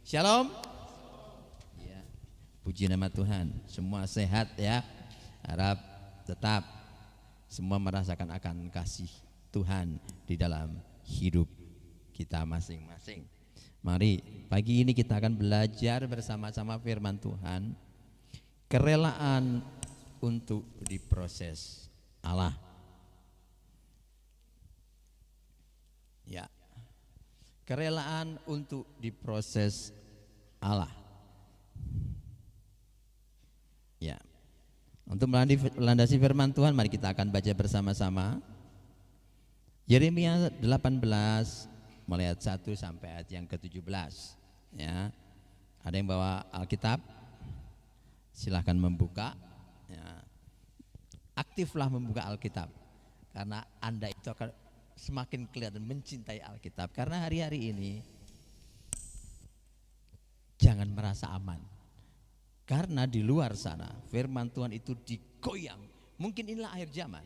Shalom. Ya, puji nama Tuhan. Semua sehat ya. Harap tetap semua merasakan akan kasih Tuhan di dalam hidup kita masing-masing. Mari pagi ini kita akan belajar bersama-sama firman Tuhan. Kerelaan untuk diproses Allah. Ya. Kerelaan untuk diproses Allah. Ya. Untuk melandasi firman Tuhan, mari kita akan baca bersama-sama. Yeremia 18 mulai ayat 1 sampai ayat yang ke-17. Ya. Ada yang bawa Alkitab? Silahkan membuka. Ya. Aktiflah membuka Alkitab, karena Anda itu akan semakin kelihatan mencintai Alkitab. Karena hari-hari ini jangan merasa aman, karena di luar sana firman Tuhan itu digoyang. Mungkin inilah akhir zaman.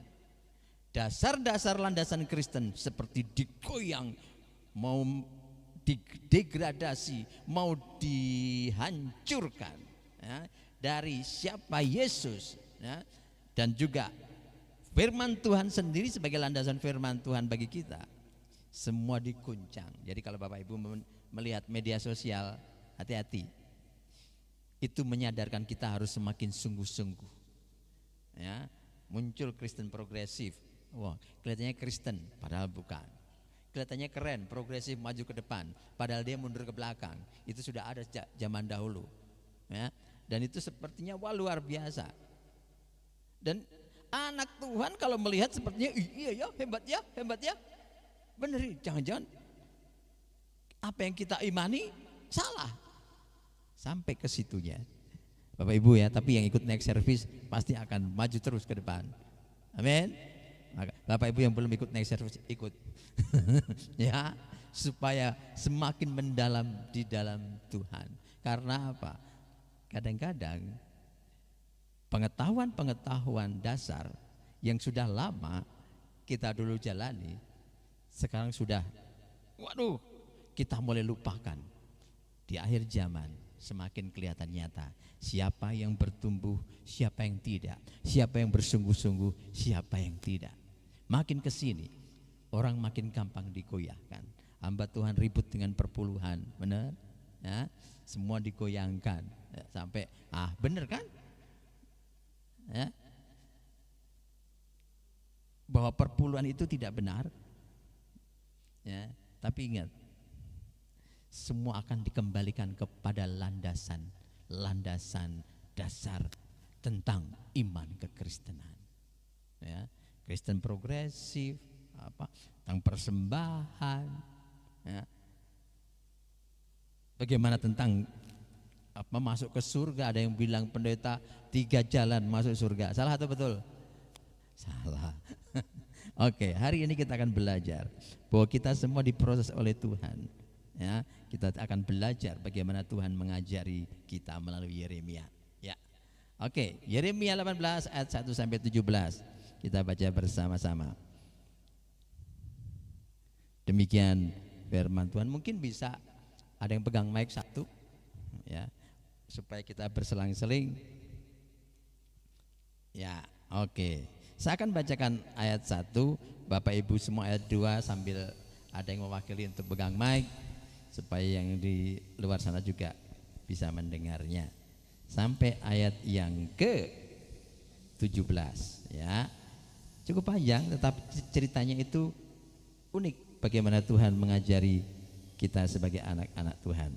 Dasar-dasar landasan Kristen seperti digoyang, mau degradasi, mau dihancurkan ya, dari siapa Yesus ya, dan juga firman Tuhan sendiri sebagai landasan firman Tuhan bagi kita, semua diguncang. Jadi kalau Bapak Ibu melihat media sosial, hati-hati. Itu menyadarkan kita harus semakin sungguh-sungguh. Ya, muncul Kristen progresif. Wah, kelihatannya Kristen padahal bukan. Kelihatannya keren, progresif, maju ke depan, padahal dia mundur ke belakang. Itu sudah ada sejak zaman dahulu. Ya, dan itu sepertinya wah luar biasa. Dan anak Tuhan kalau melihat sepertinya iya ya, hebat ya. Benar, jangan-jangan apa yang kita imani salah. Sampai ke situnya. Bapak Ibu ya, tapi yang ikut next service pasti akan maju terus ke depan. Amin. Bapak Ibu yang belum ikut next service ikut. Ya, supaya semakin mendalam di dalam Tuhan. Karena apa? Kadang-kadang pengetahuan dasar yang sudah lama kita dulu jalani, sekarang sudah waduh, kita mulai lupakan. Di akhir zaman semakin kelihatan nyata siapa yang bertumbuh, siapa yang tidak, siapa yang bersungguh-sungguh, siapa yang tidak. Makin kesini orang makin gampang digoyahkan. Hamba Tuhan ribut dengan perpuluhan, benar ya, semua digoyangkan ya, sampai benar kan ya, bahwa perpuluhan itu tidak benar ya, tapi ingat, semua akan dikembalikan kepada landasan dasar tentang iman kekristenan ya. Kristen progresif tentang persembahan ya. Bagaimana tentang masuk ke surga? Ada yang bilang pendeta 3 jalan masuk surga. Salah atau betul? Salah. Oke, hari ini kita akan belajar bahwa kita semua diproses oleh Tuhan. Ya, kita akan belajar bagaimana Tuhan mengajari kita melalui Yeremia. Ya. Oke, Yeremia 18 ayat 1 sampai 17. Kita baca bersama-sama. Demikian firman Tuhan. Mungkin bisa ada yang pegang mic satu ya, supaya kita berselang-seling. Ya, oke. Saya akan bacakan ayat 1, Bapak Ibu semua ayat 2 sambil ada yang mewakili untuk pegang mic supaya yang di luar sana juga bisa mendengarnya. Sampai ayat yang ke-17 ya. Cukup panjang tetapi ceritanya itu unik, bagaimana Tuhan mengajari kita sebagai anak-anak Tuhan.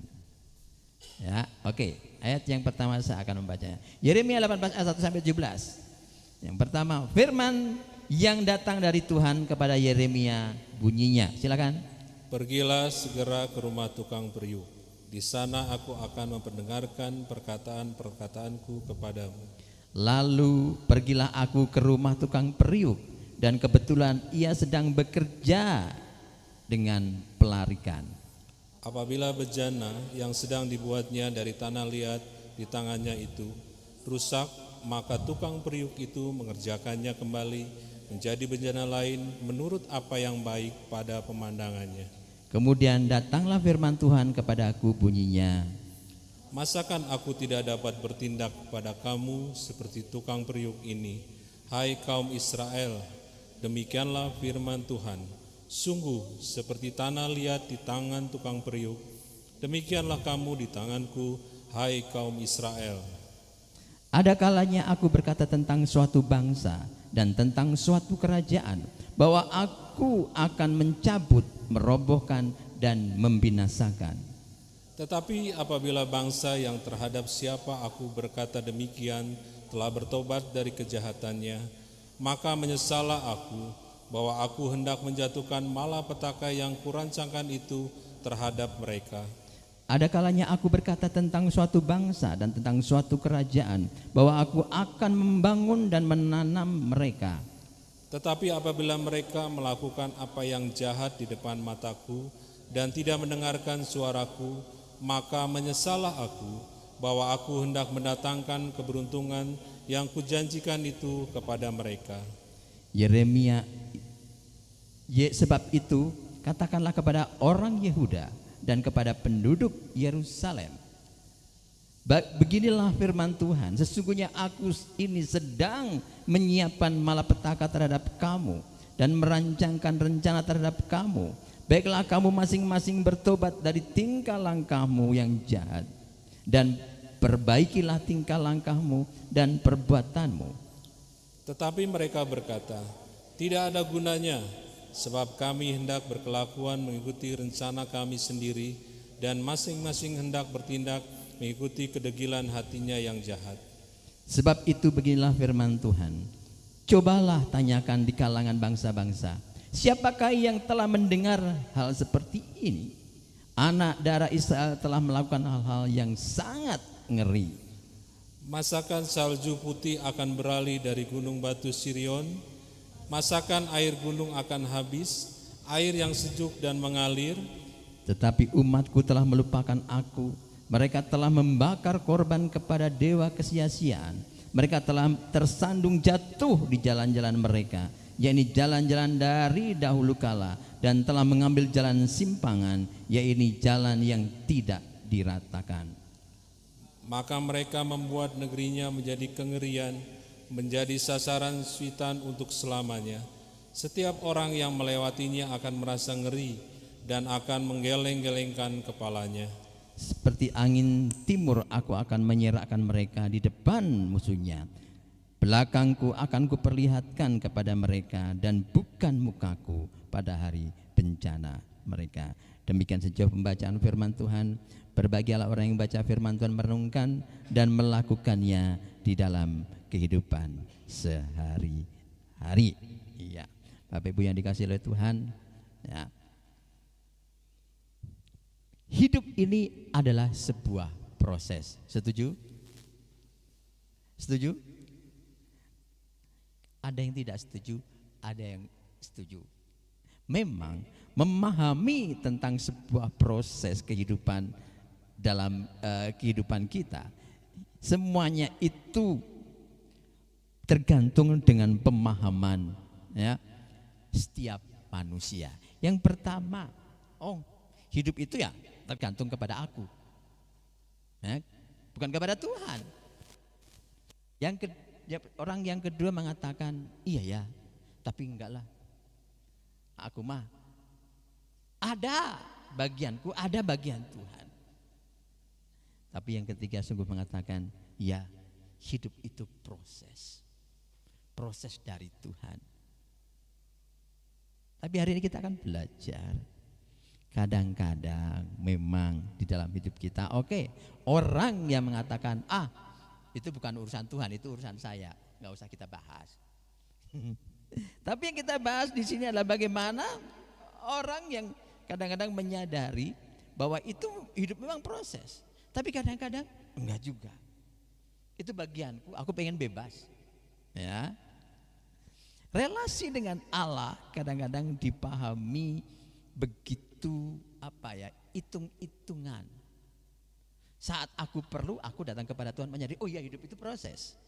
Ya, oke. Ayat yang pertama saya akan membacanya. Yeremia 18 ayat 1 sampai 17. Yang pertama, firman yang datang dari Tuhan kepada Yeremia bunyinya. Silakan. Pergilah segera ke rumah tukang periuk. Di sana aku akan memperdengarkan perkataan-perkataanku kepadamu. Lalu pergilah aku ke rumah tukang periuk, dan kebetulan ia sedang bekerja dengan pelarikan. Apabila bejana yang sedang dibuatnya dari tanah liat di tangannya itu rusak, maka tukang periuk itu mengerjakannya kembali menjadi bejana lain menurut apa yang baik pada pemandangannya. Kemudian datanglah firman Tuhan kepadaku bunyinya, Masakan aku tidak dapat bertindak kepada kamu seperti tukang periuk ini, hai kaum Israel? Demikianlah firman Tuhan, sungguh seperti tanah liat di tangan tukang periuk, demikianlah kamu di tanganku, hai kaum Israel. ada kalanya aku berkata tentang suatu bangsa dan tentang suatu kerajaan, bahwa aku akan mencabut, merobohkan, dan membinasakan. Tetapi apabila bangsa yang terhadap siapa aku berkata demikian telah bertobat dari kejahatannya, maka menyesallah aku bahwa aku hendak menjatuhkan malapetaka yang kurancangkan itu terhadap mereka. Ada kalanya aku berkata tentang suatu bangsa dan tentang suatu kerajaan, bahwa aku akan membangun dan menanam mereka. Tetapi apabila mereka melakukan apa yang jahat di depan mataku dan tidak mendengarkan suaraku, maka menyesallah aku bahwa aku hendak mendatangkan keberuntungan yang kujanjikan itu kepada mereka. Yeremia, sebab itu katakanlah kepada orang Yehuda dan kepada penduduk Yerusalem, beginilah firman Tuhan, sesungguhnya aku ini sedang menyiapkan malapetaka terhadap kamu dan merancangkan rencana terhadap kamu. Baiklah kamu masing-masing bertobat dari tingkah langkahmu yang jahat, dan perbaikilah tingkah langkahmu dan perbuatanmu. Tetapi mereka berkata, tidak ada gunanya, sebab kami hendak berkelakuan mengikuti rencana kami sendiri, dan masing-masing hendak bertindak mengikuti kedegilan hatinya yang jahat. Sebab itu beginilah firman Tuhan, cobalah tanyakan di kalangan bangsa-bangsa, siapakah yang telah mendengar hal seperti ini? Anak darah Israel telah melakukan hal-hal yang sangat ngeri. Masakan salju putih akan beralih dari gunung batu Sirion? Masakan air gunung akan habis, air yang sejuk dan mengalir? Tetapi umatku telah melupakan aku. Mereka telah membakar korban kepada dewa kesia-siaan. Mereka telah tersandung jatuh di jalan-jalan mereka, yakni jalan-jalan dari dahulu kala, dan telah mengambil jalan simpangan, yakni jalan yang tidak diratakan. Maka mereka membuat negerinya menjadi kengerian, menjadi sasaran suitan untuk selamanya. Setiap orang yang melewatinya akan merasa ngeri dan akan menggeleng-gelengkan kepalanya. Seperti angin timur aku akan menyerahkan mereka di depan musuhnya. Belakangku akan kuperlihatkan kepada mereka, dan bukan mukaku pada hari bencana mereka. Demikian sejauh pembacaan firman Tuhan. Berbahagialah orang yang baca firman Tuhan, merenungkan dan melakukannya di dalam kehidupan sehari-hari. Iya, Bapak Ibu yang dikasihi oleh Tuhan, ya. Hidup ini adalah sebuah proses. Setuju? Setuju? Ada yang tidak setuju, ada yang setuju. Memang memahami tentang sebuah proses kehidupan dalam kehidupan kita, semuanya itu tergantung dengan pemahaman, ya, setiap manusia. Yang pertama, hidup itu ya tergantung kepada aku, ya, bukan kepada Tuhan. Orang yang kedua mengatakan, iya ya, tapi enggak lah, aku mah ada bagianku, ada bagian Tuhan. Tapi yang ketiga sungguh mengatakan, ya, hidup itu proses dari Tuhan. Tapi hari ini kita akan belajar. Kadang-kadang memang di dalam hidup kita, orang yang mengatakan, itu bukan urusan Tuhan, itu urusan saya, nggak usah kita bahas. Tapi yang kita bahas di sini adalah bagaimana orang yang kadang-kadang menyadari bahwa itu hidup memang proses, tapi kadang-kadang enggak juga. Itu bagianku, aku pengen bebas. Ya. Relasi dengan Allah kadang-kadang dipahami begitu hitung-hitungan. Saat aku perlu, aku datang kepada Tuhan menyadari, oh ya, hidup itu proses.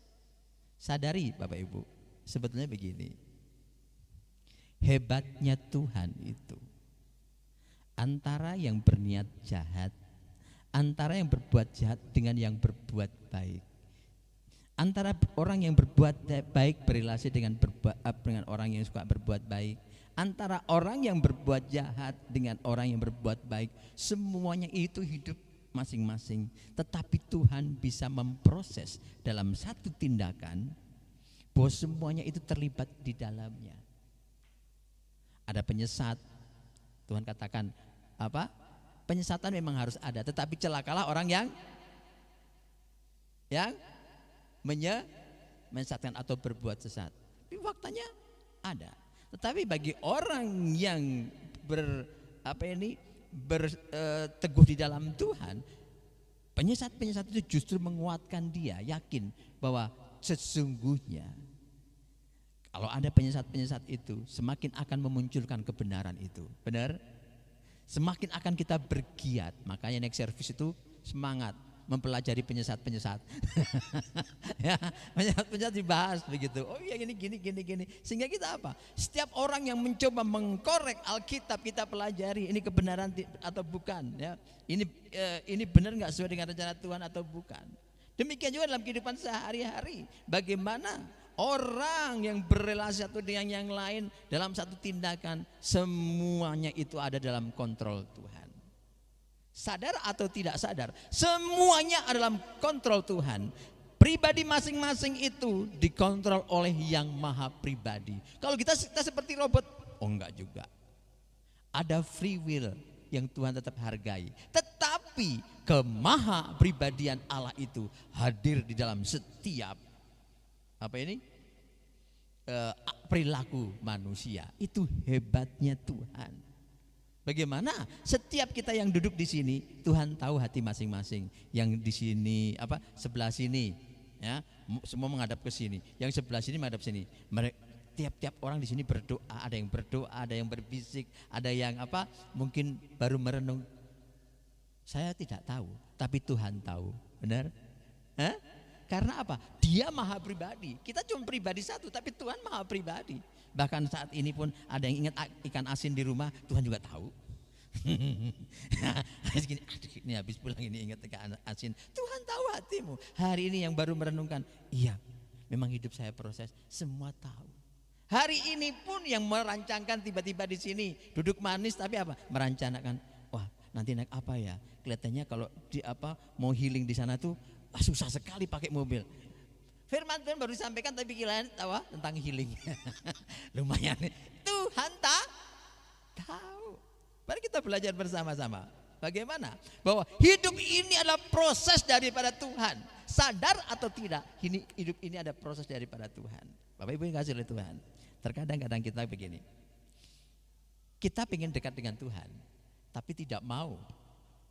Sadari Bapak Ibu, sebetulnya begini, hebatnya Tuhan itu antara yang berniat jahat, antara yang berbuat jahat dengan yang berbuat baik, antara orang yang berbuat baik berrelasi dengan orang yang suka berbuat baik, antara orang yang berbuat jahat dengan orang yang berbuat baik. Semuanya itu hidup masing-masing, tetapi Tuhan bisa memproses dalam satu tindakan bahwa semuanya itu terlibat di dalamnya. Ada penyesat, Tuhan katakan apa? Penyesatan memang harus ada, tetapi celakalah orang yang menyesatkan atau berbuat sesat. Tapi faktanya ada. Tetapi bagi orang yang berteguh di dalam Tuhan, penyesat itu justru menguatkan dia, yakin bahwa sesungguhnya kalau ada penyesat itu semakin akan memunculkan kebenaran itu. Benar? Semakin akan kita bergiat. Makanya next service itu semangat mempelajari penyesat-penyesat. Ya, penyesat dibahas begitu. Oh iya gini. Sehingga kita apa? Setiap orang yang mencoba mengkorek Alkitab kita pelajari ini kebenaran atau bukan, ya. Ini benar nggak sesuai dengan rencana Tuhan atau bukan. Demikian juga dalam kehidupan sehari-hari. Bagaimana orang yang berrelasi satu dengan yang lain dalam satu tindakan, semuanya itu ada dalam kontrol Tuhan. Sadar atau tidak sadar, semuanya ada dalam kontrol Tuhan. Pribadi masing-masing itu dikontrol oleh yang maha pribadi. Kalau kita seperti robot, oh enggak juga. Ada free will yang Tuhan tetap hargai. Tetapi kemaha pribadian Allah itu hadir di dalam setiap perilaku manusia. Itu hebatnya Tuhan. Bagaimana setiap kita yang duduk di sini, Tuhan tahu hati masing-masing. Yang di sini sebelah sini, ya, semua menghadap ke sini. Yang sebelah sini menghadap sini. Tiap-tiap orang di sini berdoa, ada yang berdoa, ada yang berbisik, ada yang mungkin baru merenung. Saya tidak tahu, tapi Tuhan tahu. Benar? Karena apa? Dia maha pribadi. Kita cuma pribadi satu, tapi Tuhan maha pribadi. Bahkan saat ini pun ada yang ingat ikan asin di rumah, Tuhan juga tahu. Ini habis pulang ini ingat ikan asin. Tuhan tahu hatimu. Hari ini yang baru merenungkan, iya, memang hidup saya proses, semua tahu. Hari ini pun yang merancangkan tiba-tiba di sini duduk manis, tapi merancangkan, wah nanti naik apa ya? Kelihatannya kalau mau healing di sana tuh susah sekali pakai mobil. Firman Tuhan baru disampaikan tapi kalian tahu tentang healing. Lumayan. Tuhan tahu. Mari kita belajar bersama-sama. Bagaimana? Bahwa hidup ini adalah proses daripada Tuhan. Sadar atau tidak, hidup ini ada proses daripada Tuhan. Bapak Ibu yang kasih oleh Tuhan. Terkadang-kadang kita begini. Kita ingin dekat dengan Tuhan, tapi tidak mau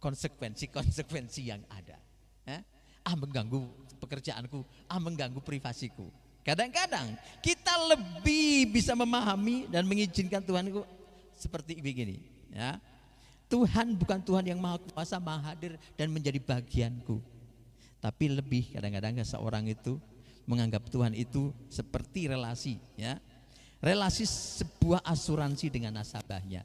konsekuensi yang ada. Mengganggu pekerjaanku, mengganggu privasiku. Kadang-kadang kita lebih bisa memahami dan mengizinkan Tuhan itu seperti begini, ya. Tuhan bukan Tuhan yang maha kuasa, maha hadir dan menjadi bagianku. Tapi lebih kadang-kadang seorang itu menganggap Tuhan itu seperti relasi, ya. Relasi sebuah asuransi dengan nasabahnya.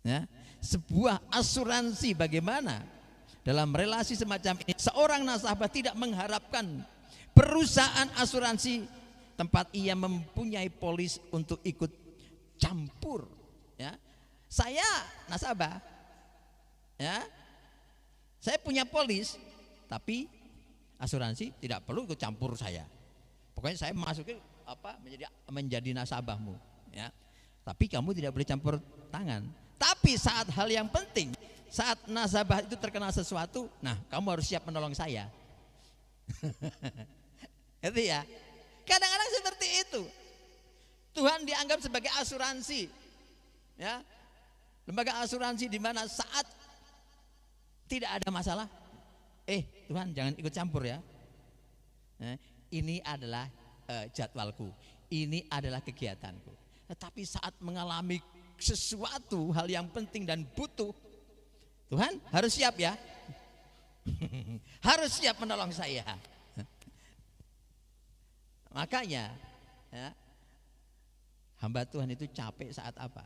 Ya, sebuah asuransi bagaimana? Dalam relasi semacam ini, seorang nasabah tidak mengharapkan perusahaan asuransi tempat ia mempunyai polis untuk ikut campur. Ya, saya nasabah, ya, saya punya polis, tapi asuransi tidak perlu ikut campur saya. Pokoknya saya masukin menjadi nasabahmu, ya. Tapi kamu tidak boleh campur tangan. Tapi saat hal yang penting, saat nasabah itu terkena sesuatu, nah kamu harus siap menolong saya. Itu ya. Kadang-kadang seperti itu. Tuhan dianggap sebagai asuransi, ya, lembaga asuransi di mana saat tidak ada masalah, Tuhan jangan ikut campur ya. Ini adalah jadwalku, ini adalah kegiatanku. Tetapi saat mengalami sesuatu hal yang penting dan butuh, Tuhan harus siap ya. Harus siap menolong saya. Makanya ya, hamba Tuhan itu capek saat apa?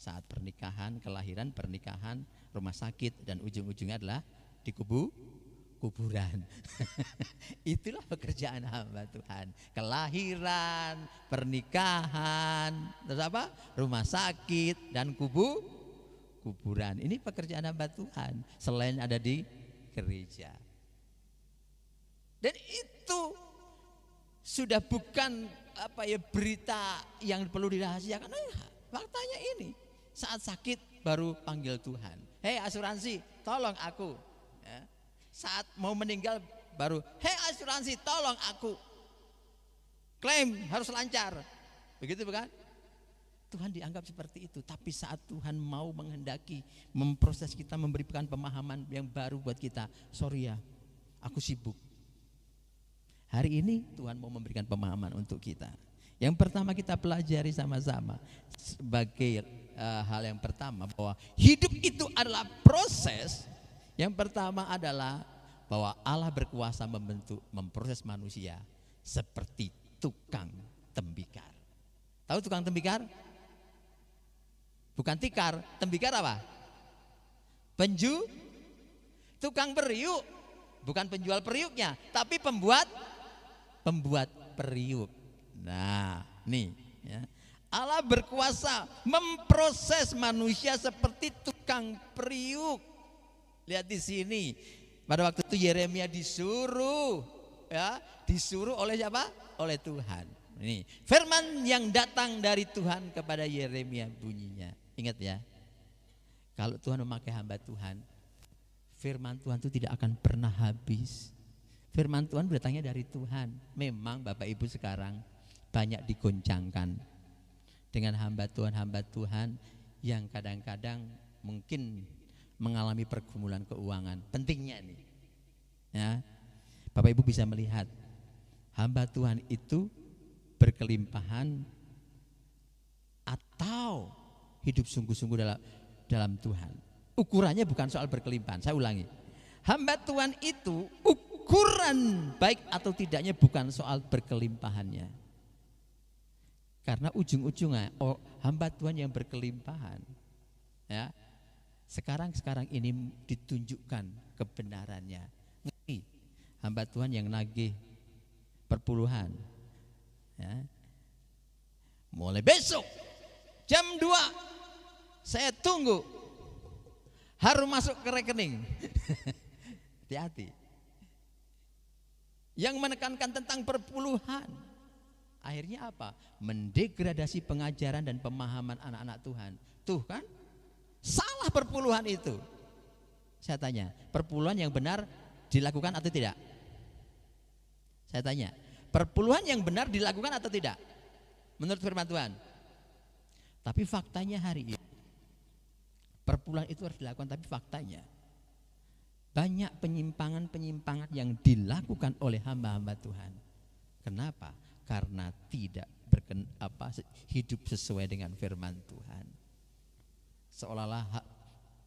saat pernikahan, kelahiran, pernikahan, rumah sakit, dan ujung-ujungnya adalah di kuburan. Itulah pekerjaan hamba Tuhan. Kelahiran, pernikahan, terus apa? Rumah sakit dan kuburan. Ini pekerjaan hamba Tuhan selain ada di gereja. Dan itu sudah bukan berita yang perlu dirahasiakan. Faktanya ini, saat sakit baru panggil Tuhan. Hei asuransi, tolong aku. Ya. Saat mau meninggal baru, hei asuransi, tolong aku. Klaim harus lancar. Begitu bukan? Tuhan dianggap seperti itu. Tapi saat Tuhan mau menghendaki memproses kita, memberikan pemahaman yang baru buat kita, sorry ya, aku sibuk. Hari ini Tuhan mau memberikan pemahaman untuk kita. Yang pertama kita pelajari sama-sama sebagai hal yang pertama, bahwa hidup itu adalah proses. Yang pertama adalah bahwa Allah berkuasa memproses manusia seperti tukang tembikar. Tahu tukang tembikar? Bukan tikar, tembikar apa? Tukang periuk. Bukan penjual periuknya, tapi pembuat periuk. Nah, nih ya. Allah berkuasa memproses manusia seperti tukang periuk. Lihat di sini. Pada waktu itu Yeremia disuruh oleh siapa? Oleh Tuhan. Ini firman yang datang dari Tuhan kepada Yeremia bunyinya. Ingat ya. Kalau Tuhan memakai hamba Tuhan, firman Tuhan itu tidak akan pernah habis. Firman Tuhan datangnya dari Tuhan. Memang Bapak Ibu sekarang banyak digoncangkan dengan hamba Tuhan yang kadang-kadang mungkin mengalami pergumulan keuangan. Pentingnya nih, ya, Bapak Ibu bisa melihat hamba Tuhan itu berkelimpahan atau hidup sungguh-sungguh dalam Tuhan. Ukurannya bukan soal berkelimpahan. Saya ulangi, hamba Tuhan itu ukuran baik atau tidaknya bukan soal berkelimpahannya. Karena ujung-ujungnya hamba Tuhan yang berkelimpahan, ya, sekarang ini ditunjukkan kebenarannya. Ngerti? Hamba Tuhan yang nagih perpuluhan, ya, mulai besok jam 2 saya tunggu harus masuk ke rekening. Hati-hati. Yang menekankan tentang perpuluhan, akhirnya apa? Mendegradasi pengajaran dan pemahaman anak-anak Tuhan. Tuh kan, salah perpuluhan itu. Saya tanya, perpuluhan yang benar dilakukan atau tidak? Saya tanya, perpuluhan yang benar dilakukan atau tidak? Menurut firman Tuhan. Tapi faktanya hari ini, perpuluhan itu harus dilakukan, tapi faktanya banyak penyimpangan yang dilakukan oleh hamba-hamba Tuhan. Kenapa? Karena tidak hidup sesuai dengan firman Tuhan. Seolah-olah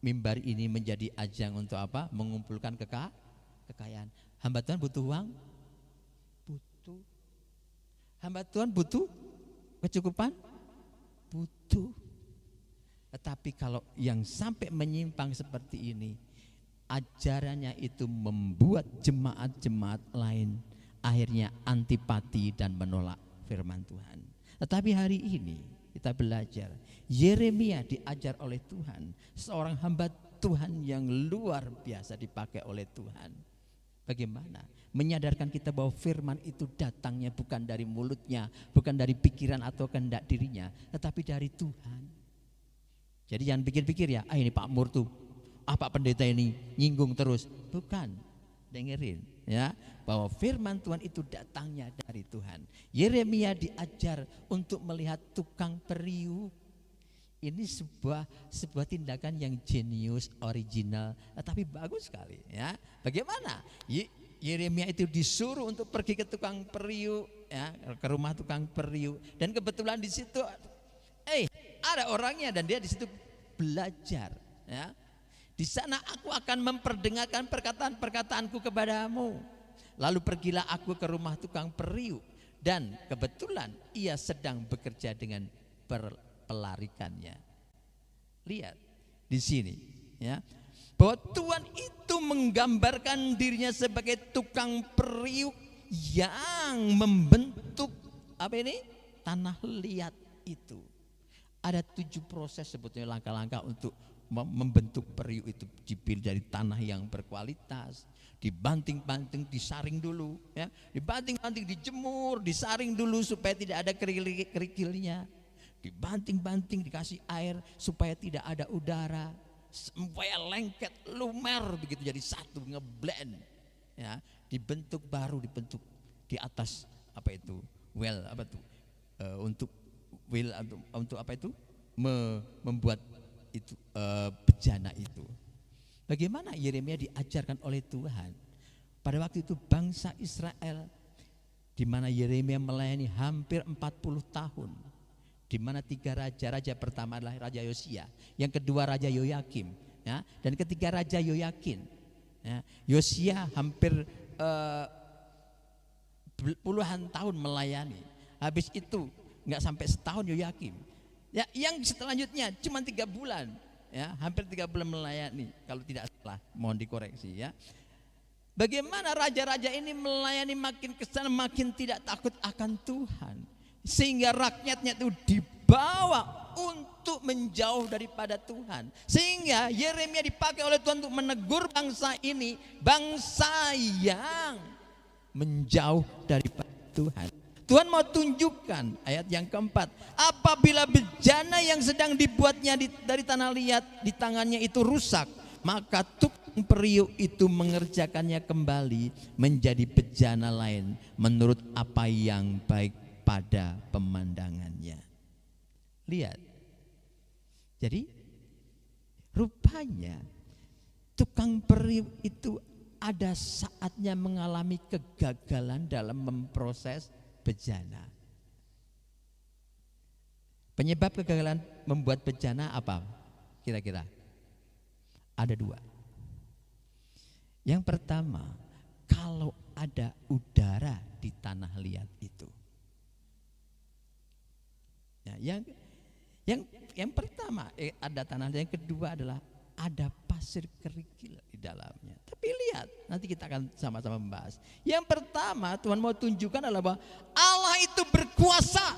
mimbar ini menjadi ajang untuk apa? Mengumpulkan kekayaan. Hamba Tuhan butuh uang? Butuh. Hamba Tuhan butuh kecukupan? Butuh. Tetapi kalau yang sampai menyimpang seperti ini, ajarannya itu membuat jemaat-jemaat lain akhirnya antipati dan menolak firman Tuhan. Tetapi hari ini kita belajar, Yeremia diajar oleh Tuhan, seorang hamba Tuhan yang luar biasa dipakai oleh Tuhan. Bagaimana? Menyadarkan kita bahwa firman itu datangnya bukan dari mulutnya, bukan dari pikiran atau kehendak dirinya, tetapi dari Tuhan. Jadi jangan pikir-pikir ya, ini Pak Mur tuh, Pak Pendeta ini nyinggung terus. Bukan, dengerin ya, bahwa firman Tuhan itu datangnya dari Tuhan. Yeremia diajar untuk melihat tukang periuk. Ini sebuah tindakan yang jenius, original, tapi bagus sekali ya. Bagaimana? Yeremia itu disuruh untuk pergi ke tukang periuk, ya, ke rumah tukang periuk, dan kebetulan di situ ada orangnya dan dia di situ belajar, ya. Di sana aku akan memperdengarkan perkataan-perkataanku kepadamu. Lalu pergilah aku ke rumah tukang periuk, dan kebetulan ia sedang bekerja dengan pelarikannya. Lihat di sini, ya, bahwa Tuhan itu menggambarkan dirinya sebagai tukang periuk yang membentuk apa ini? Tanah liat itu. Ada 7 proses sebetulnya, langkah-langkah untuk membentuk periuk itu. Dipilih dari tanah yang berkualitas, dibanting-banting, disaring dulu, ya, dibanting-banting, dijemur, disaring dulu supaya tidak ada kerikilnya, dibanting-banting, dikasih air supaya tidak ada udara, supaya lengket, lumer begitu jadi satu, ngeblend, ya, dibentuk baru dibentuk di atas apa itu untuk apa itu membuat itu bejana itu. Bagaimana Yeremia diajarkan oleh Tuhan pada waktu itu bangsa Israel, di mana Yeremia melayani hampir 40 tahun, di mana 3 raja. Raja pertama adalah Raja Yosia, yang kedua Raja Yoyakim, ya, dan ketiga Raja Yoyakin. Ya, Yosia hampir puluhan tahun melayani. Habis itu nggak sampai setahun Yoyakim. Ya, yang selanjutnya cuma 3 bulan. Ya, hampir 3 bulan melayani, kalau tidak salah, mohon dikoreksi, ya. Bagaimana raja-raja ini melayani makin kesana makin tidak takut akan Tuhan, sehingga rakyatnya itu dibawa untuk menjauh daripada Tuhan, sehingga Yeremia dipakai oleh Tuhan untuk menegur bangsa ini, bangsa yang menjauh daripada Tuhan. Tuhan mau tunjukkan ayat yang keempat, apabila bejana yang sedang dibuatnya dari tanah liat di tangannya itu rusak, maka tukang periuk itu mengerjakannya kembali menjadi bejana lain menurut apa yang baik pada pemandangannya. Lihat, jadi rupanya tukang periuk itu ada saatnya mengalami kegagalan dalam memproses bejana. Penyebab kegagalan membuat bejana apa? Kira-kira ada 2. Yang pertama, kalau ada udara di tanah liat itu. Ya, yang pertama ada tanah liat, yang kedua adalah ada pasir kerikil di dalamnya. Tapi lihat, nanti kita akan sama-sama membahas. Yang pertama Tuhan mau tunjukkan adalah bahwa Allah itu berkuasa,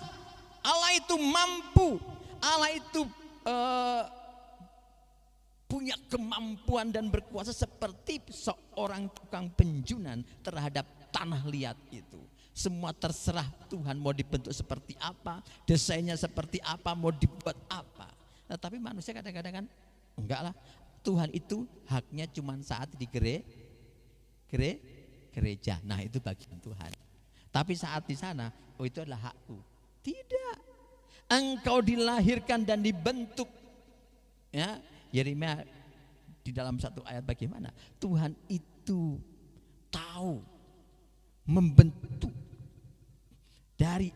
Allah itu mampu, Allah itu punya kemampuan dan berkuasa seperti seorang tukang penjunan terhadap tanah liat itu. Semua terserah Tuhan mau dibentuk seperti apa, desainnya seperti apa, mau dibuat apa. Nah, tapi manusia kadang-kadang kan enggak lah, Tuhan itu haknya cuma saat di gereja. Nah, itu bagian Tuhan. Tapi saat di sana, oh itu adalah hakku. Tidak. Engkau dilahirkan dan dibentuk. Ya, Yeremia di dalam satu ayat bagaimana Tuhan itu tahu membentuk dari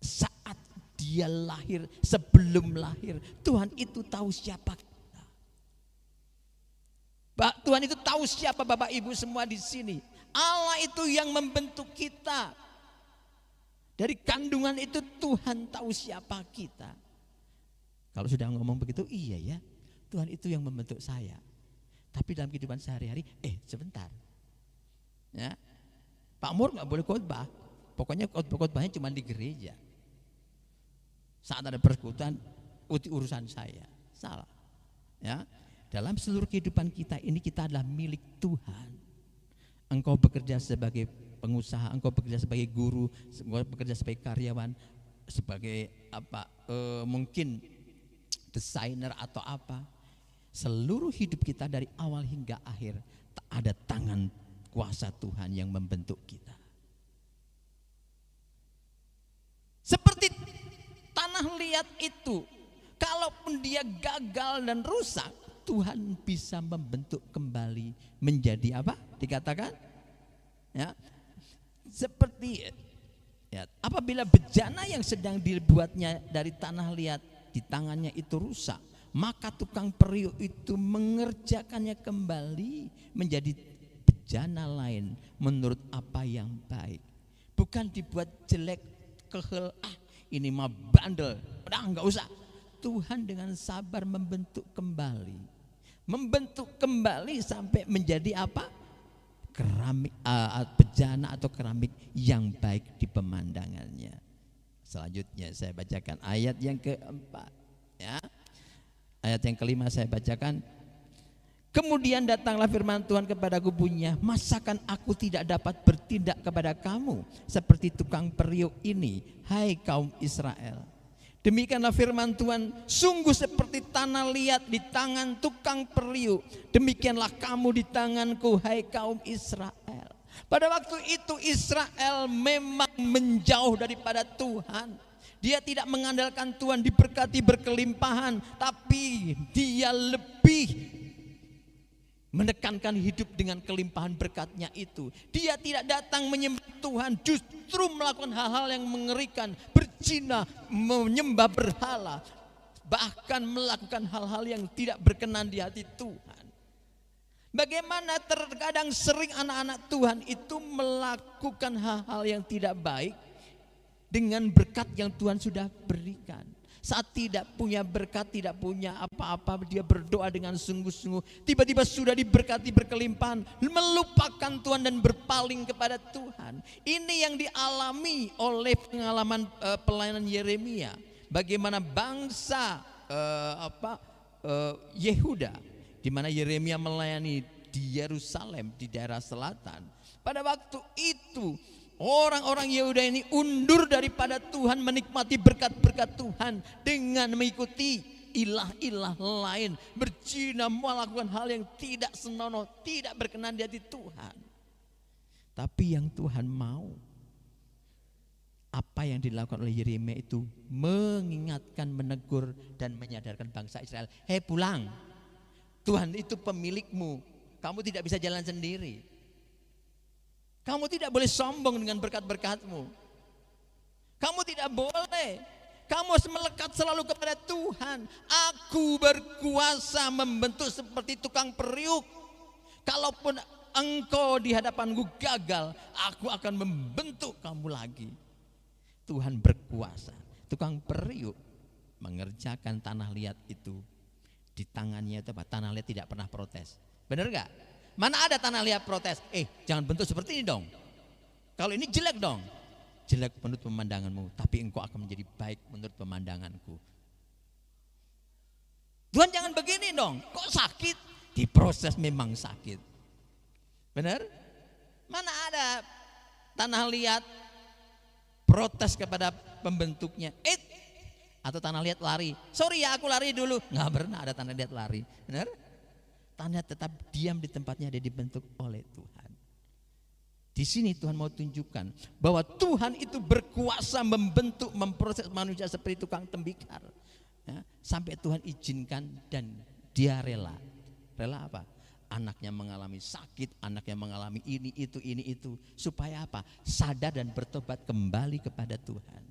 saat dia lahir, sebelum lahir. Tuhan itu tahu siapa kita. Tuhan itu tahu siapa Bapak Ibu semua di sini. Allah itu yang membentuk kita. Dari kandungan itu Tuhan tahu siapa kita. Kalau sudah ngomong begitu, iya ya, Tuhan itu yang membentuk saya. Tapi dalam kehidupan sehari-hari, sebentar. Ya, Pak Mur nggak boleh khotbah. Pokoknya khotbahnya cuma di gereja. Saat ada persekutuan, urusan saya. Salah. Ya, dalam seluruh kehidupan kita ini kita adalah milik Tuhan. Engkau bekerja sebagai pengusaha, engkau bekerja sebagai guru, engkau bekerja sebagai karyawan, sebagai apa? Mungkin desainer atau apa. Seluruh hidup kita dari awal hingga akhir ada tangan kuasa Tuhan yang membentuk kita. Seperti tanah liat itu, kalaupun dia gagal dan rusak, Tuhan bisa membentuk kembali menjadi apa? Dikatakan, ya, seperti ya, apabila bejana yang sedang dibuatnya dari tanah liat di tangannya itu rusak, maka tukang periuk itu mengerjakannya kembali menjadi bejana lain menurut apa yang baik. Bukan dibuat jelek, kehel, ini mah bandel, udah enggak usah. Tuhan dengan sabar membentuk kembali. Membentuk kembali sampai menjadi apa? Keramik, bejana atau keramik yang baik di pemandangannya. Selanjutnya saya bacakan ayat yang keempat, ya. Ayat yang kelima saya bacakan. Kemudian datanglah firman Tuhan kepadaku bunyinya, masakan aku tidak dapat bertindak kepada kamu seperti tukang periuk ini, hai kaum Israel. Demikianlah firman Tuhan, sungguh seperti tanah liat di tangan tukang periuk, demikianlah kamu di tanganku, hai kaum Israel. Pada waktu itu Israel memang menjauh daripada Tuhan. Dia tidak mengandalkan Tuhan diberkati berkelimpahan, tapi dia lebih menekankan hidup dengan kelimpahan berkatnya itu. Dia tidak datang menyembah Tuhan, justru melakukan hal-hal yang mengerikan, berzina, menyembah berhala, bahkan melakukan hal-hal yang tidak berkenan di hati Tuhan. Bagaimana terkadang sering anak-anak Tuhan itu melakukan hal-hal yang tidak baik dengan berkat yang Tuhan sudah berikan. Saat tidak punya berkat, tidak punya apa-apa, dia berdoa dengan sungguh-sungguh, tiba-tiba sudah diberkati berkelimpahan, melupakan Tuhan dan berpaling kepada Tuhan. Ini yang dialami oleh pengalaman pelayanan Yeremia. Bagaimana bangsa Yehuda, di mana Yeremia melayani di Yerusalem, di daerah selatan. Pada waktu itu orang-orang Yehuda ini undur daripada Tuhan, menikmati berkat-berkat Tuhan dengan mengikuti ilah-ilah lain, berzina, melakukan hal yang tidak senonoh, tidak berkenan di hati Tuhan. Tapi yang Tuhan mau, apa yang dilakukan oleh Yeremia itu mengingatkan, menegur dan menyadarkan bangsa Israel, hei pulang, Tuhan itu pemilikmu, kamu tidak bisa jalan sendiri. Kamu tidak boleh sombong dengan berkat-berkatmu. Kamu tidak boleh. Kamu harus melekat selalu kepada Tuhan. Aku berkuasa membentuk seperti tukang periuk. Kalaupun engkau di hadapanku gagal, aku akan membentuk kamu lagi. Tuhan berkuasa. Tukang periuk mengerjakan tanah liat itu. Di tangannya itu apa? Tanah liat tidak pernah protes. Benar gak? Mana ada tanah liat protes, jangan bentuk seperti ini dong. Kalau ini jelek dong. Jelek menurut pemandanganmu, tapi engkau akan menjadi baik menurut pemandanganku. Tuhan jangan begini dong, kok sakit? Diproses memang sakit. Benar? Mana ada tanah liat protes kepada pembentuknya. Atau tanah liat lari. Sorry ya aku lari dulu. Nggak pernah ada tanah liat lari. Benar? Tanah tetap diam di tempatnya, dia dibentuk oleh Tuhan. Di sini Tuhan mau tunjukkan bahwa Tuhan itu berkuasa membentuk, memproses manusia seperti tukang tembikar. Ya, sampai Tuhan izinkan dan dia rela. Rela apa? Anaknya mengalami sakit, anaknya mengalami ini itu. Supaya apa? Sadar dan bertobat kembali kepada Tuhan.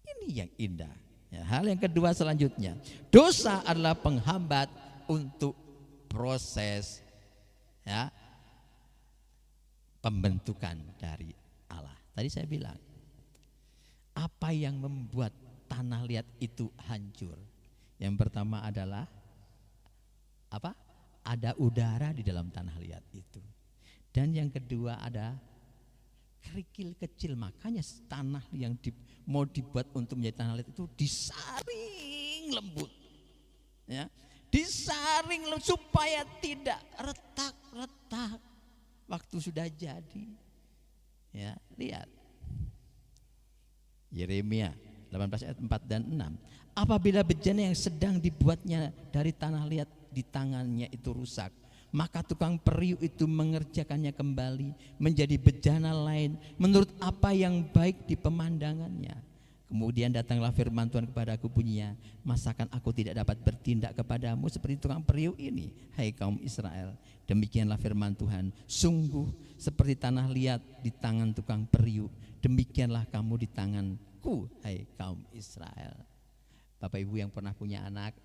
Ini yang indah. Ya, hal yang kedua selanjutnya, dosa adalah penghambat untuk proses pembentukan dari Allah. Tadi saya bilang, apa yang membuat tanah liat itu hancur? Yang pertama adalah apa? Ada udara di dalam tanah liat itu. Dan yang kedua ada kerikil kecil. Makanya tanah yang mau dibuat untuk menjadi tanah liat itu disaring lembut. Ya. Disaring supaya tidak retak-retak waktu sudah jadi. Ya, lihat Yeremia 18 ayat 4 dan 6. Apabila bejana yang sedang dibuatnya dari tanah liat di tangannya itu rusak, maka tukang periuk itu mengerjakannya kembali menjadi bejana lain menurut apa yang baik di pemandangannya. Kemudian datanglah firman Tuhan kepadaku bunyinya, masakan aku tidak dapat bertindak kepadamu seperti tukang periuk ini, hai kaum Israel. Demikianlah firman Tuhan, sungguh seperti tanah liat di tangan tukang periuk, demikianlah kamu di tanganku, hai kaum Israel. Bapak Ibu yang pernah punya anak,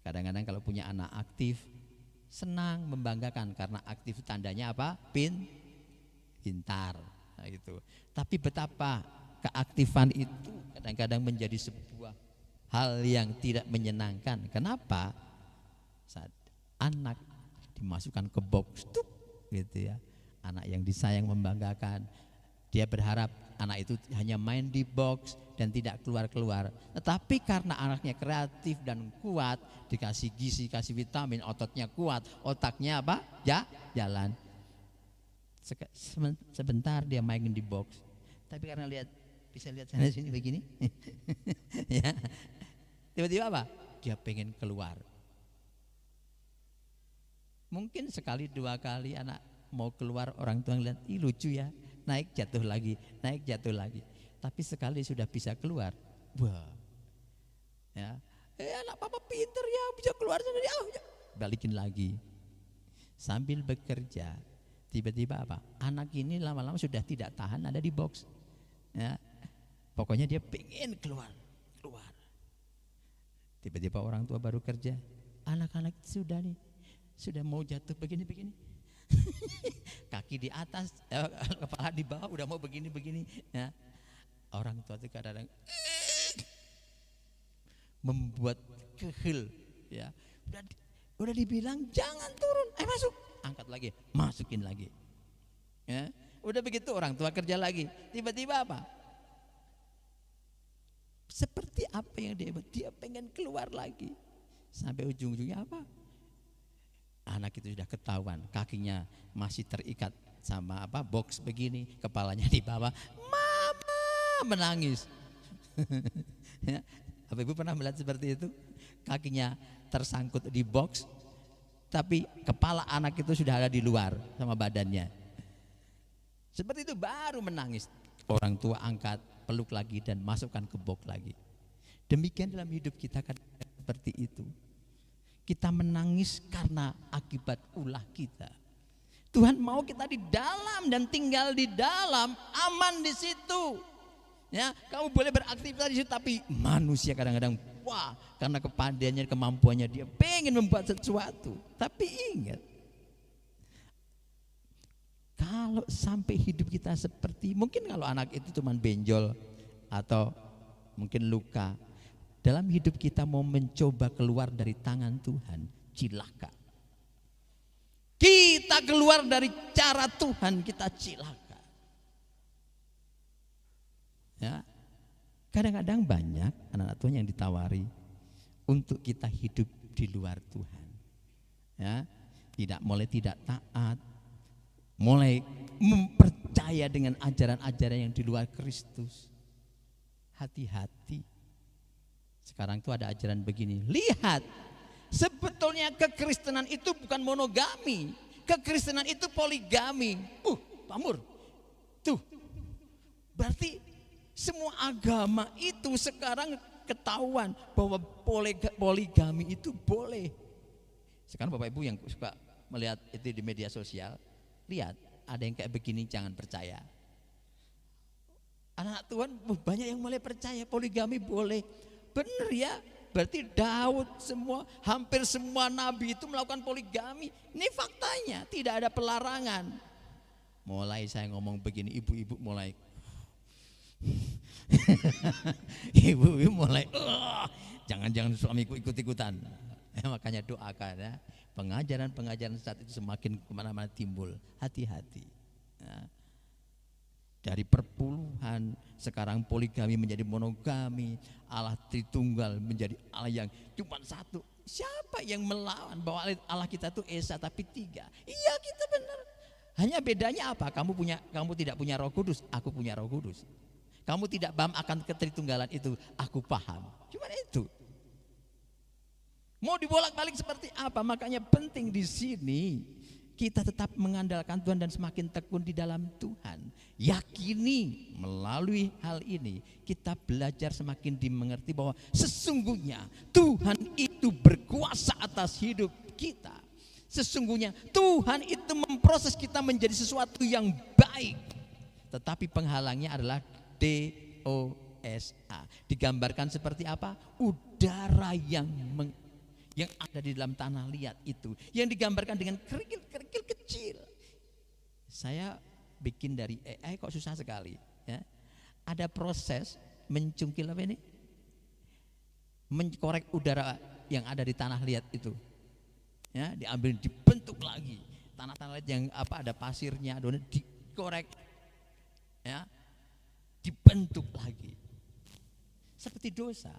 kadang-kadang kalau punya anak aktif, senang, membanggakan karena aktif tandanya apa? Pintar, nah, gitu. Tapi betapa keaktifan itu kadang-kadang menjadi sebuah hal yang tidak menyenangkan. Kenapa? Saat anak dimasukkan ke box, tuh, gitu ya. Anak yang disayang membanggakan, dia berharap anak itu hanya main di box dan tidak keluar-keluar. Tetapi karena anaknya kreatif dan kuat, dikasih gizi, kasih vitamin, ototnya kuat, otaknya apa? Jalan. Sebentar dia main di box. Tapi karena bisa lihat sana sini begini, ya, tiba-tiba apa? Dia pengen keluar. Mungkin sekali dua kali anak mau keluar, orang tua ngeliat, ih lucu ya, naik jatuh lagi. Tapi sekali sudah bisa keluar, wah, ya, anak papa pinter ya, bisa keluar sendiri, balikin lagi. Sambil bekerja, tiba-tiba apa? Anak ini lama-lama sudah tidak tahan ada di box, ya. Pokoknya dia pengen keluar. Tiba-tiba orang tua baru kerja, anak-anak sudah mau jatuh begini. Kaki di atas, kepala di bawah, udah mau begini. Ya. Orang tua itu kadang-kadang membuat kehil, ya. Udah dibilang jangan turun, masuk, angkat lagi, masukin lagi. Ya. Udah begitu orang tua kerja lagi, tiba-tiba apa? Seperti apa yang dia pengen keluar lagi. Sampai ujung-ujungnya apa? Anak itu sudah ketahuan, kakinya masih terikat sama box begini, kepalanya di bawah, mama menangis. Ya, apa ibu pernah melihat seperti itu? Kakinya tersangkut di box, tapi kepala anak itu sudah ada di luar sama badannya. Seperti itu baru menangis. Orang tua angkat, peluk lagi dan masukkan ke box lagi. Demikian dalam hidup kita kan seperti itu. Kita menangis karena akibat ulah kita. Tuhan mau kita di dalam dan tinggal di dalam, aman di situ. Ya, kamu boleh beraktivitas di situ, tapi manusia kadang-kadang karena kepandaiannya, kemampuannya dia pengen membuat sesuatu. Tapi ingat, kalau sampai hidup kita seperti, mungkin kalau anak itu cuma benjol atau mungkin luka, dalam hidup kita mau mencoba keluar dari tangan Tuhan, cilaka. Kita keluar dari cara Tuhan, kita cilaka. Ya, kadang-kadang banyak anak-anak Tuhan yang ditawari untuk kita hidup di luar Tuhan. Ya, tidak taat, mulai mempercaya dengan ajaran-ajaran yang di luar Kristus. Hati-hati. Sekarang tuh ada ajaran begini. Lihat, sebetulnya kekristenan itu bukan monogami. Kekristenan itu poligami. Pamur. Tuh. Berarti semua agama itu sekarang ketahuan bahwa poligami itu boleh. Sekarang Bapak Ibu yang suka melihat itu di media sosial, lihat ada yang kayak begini, jangan percaya. Anak Tuhan banyak yang mulai percaya poligami boleh. Benar ya, berarti Daud hampir semua nabi itu melakukan poligami. Ini faktanya, tidak ada pelarangan. Mulai saya ngomong begini, ibu-ibu mulai ibu-ibu mulai jangan suamiku ikut-ikutan. Makanya doakan ya, pengajaran saat itu semakin kemana-mana timbul. Hati-hati ya. Dari perpuluhan sekarang poligami menjadi monogami, Allah Tritunggal menjadi Allah yang cuma satu. Siapa yang melawan bahwa Allah kita itu Esa tapi tiga? Iya, kita benar. Hanya bedanya apa? Kamu tidak punya Roh Kudus, aku punya Roh Kudus. Kamu tidak paham akan ketritunggalan itu, aku paham. Cuma itu. Mau dibolak-balik seperti apa? Makanya penting di sini kita tetap mengandalkan Tuhan dan semakin tekun di dalam Tuhan. Yakini melalui hal ini kita belajar semakin dimengerti bahwa sesungguhnya Tuhan itu berkuasa atas hidup kita. Sesungguhnya Tuhan itu memproses kita menjadi sesuatu yang baik. Tetapi penghalangnya adalah dosa. Digambarkan seperti apa? Udara yang ada di dalam tanah liat itu, yang digambarkan dengan kerikil-kerikil kecil. Saya bikin dari AI kok susah sekali ya. Ada proses mencungkil apa ini? Menkorek udara yang ada di tanah liat itu. Ya, diambil dibentuk lagi. Tanah-tanah liat yang ada pasirnya, dikorek. Ya. Dibentuk lagi. Seperti dosa.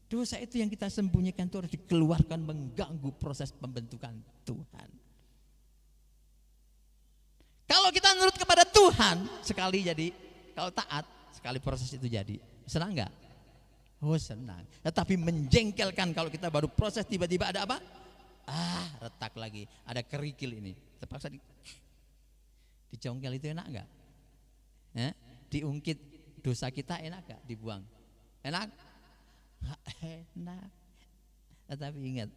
Dosa itu yang kita sembunyikan itu harus dikeluarkan, mengganggu proses pembentukan Tuhan. Kalau kita nurut kepada Tuhan sekali jadi, kalau taat sekali proses itu jadi, senang enggak? Oh senang. Tetapi menjengkelkan kalau kita baru proses tiba-tiba ada apa? Retak lagi, ada kerikil ini. Terpaksa dijongkel itu enak enggak? Diungkit dosa kita enak enggak? Dibuang. Enak? Enak. Tetapi ingat,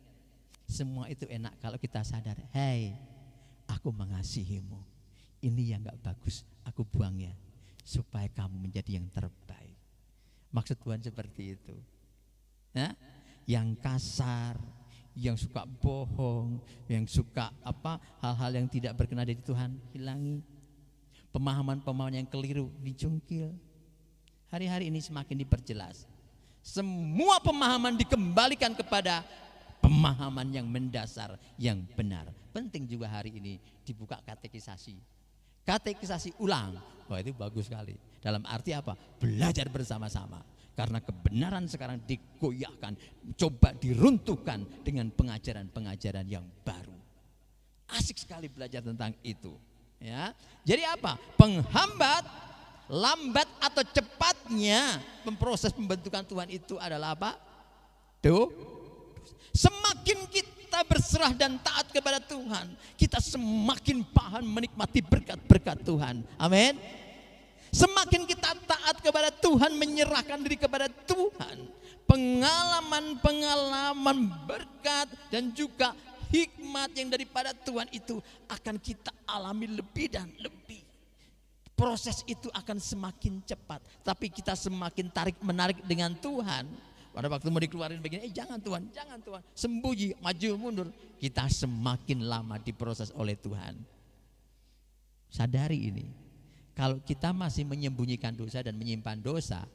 semua itu enak kalau kita sadar, hei, aku mengasihimu. Ini yang gak bagus, aku buang ya, supaya kamu menjadi yang terbaik. Maksud Tuhan seperti itu. Yang kasar, yang suka bohong, yang suka hal-hal yang tidak berkenan dari Tuhan, hilangi. Pemahaman-pemahaman yang keliru dicungkil. Hari-hari ini semakin diperjelas. Semua pemahaman dikembalikan kepada pemahaman yang mendasar, yang benar. Penting juga hari ini dibuka katekisasi. Katekisasi ulang. Wah, itu bagus sekali. Dalam arti apa? Belajar bersama-sama. Karena kebenaran sekarang digoyahkan, coba diruntuhkan dengan pengajaran-pengajaran yang baru. Asik sekali belajar tentang itu. Ya. Jadi apa? Penghambat, lambat atau cepatnya proses pembentukan Tuhan itu adalah apa? Semakin kita berserah dan taat kepada Tuhan, kita semakin paham menikmati berkat-berkat Tuhan. Amin. Semakin kita taat kepada Tuhan, menyerahkan diri kepada Tuhan, pengalaman-pengalaman berkat dan juga hikmat yang daripada Tuhan itu akan kita alami lebih dan lebih. Proses itu akan semakin cepat, tapi kita semakin tarik-menarik dengan Tuhan. Pada waktu mau dikeluarin begini, jangan Tuhan, sembunyi, maju mundur. Kita semakin lama diproses oleh Tuhan. Sadari ini, kalau kita masih menyembunyikan dosa dan menyimpan dosa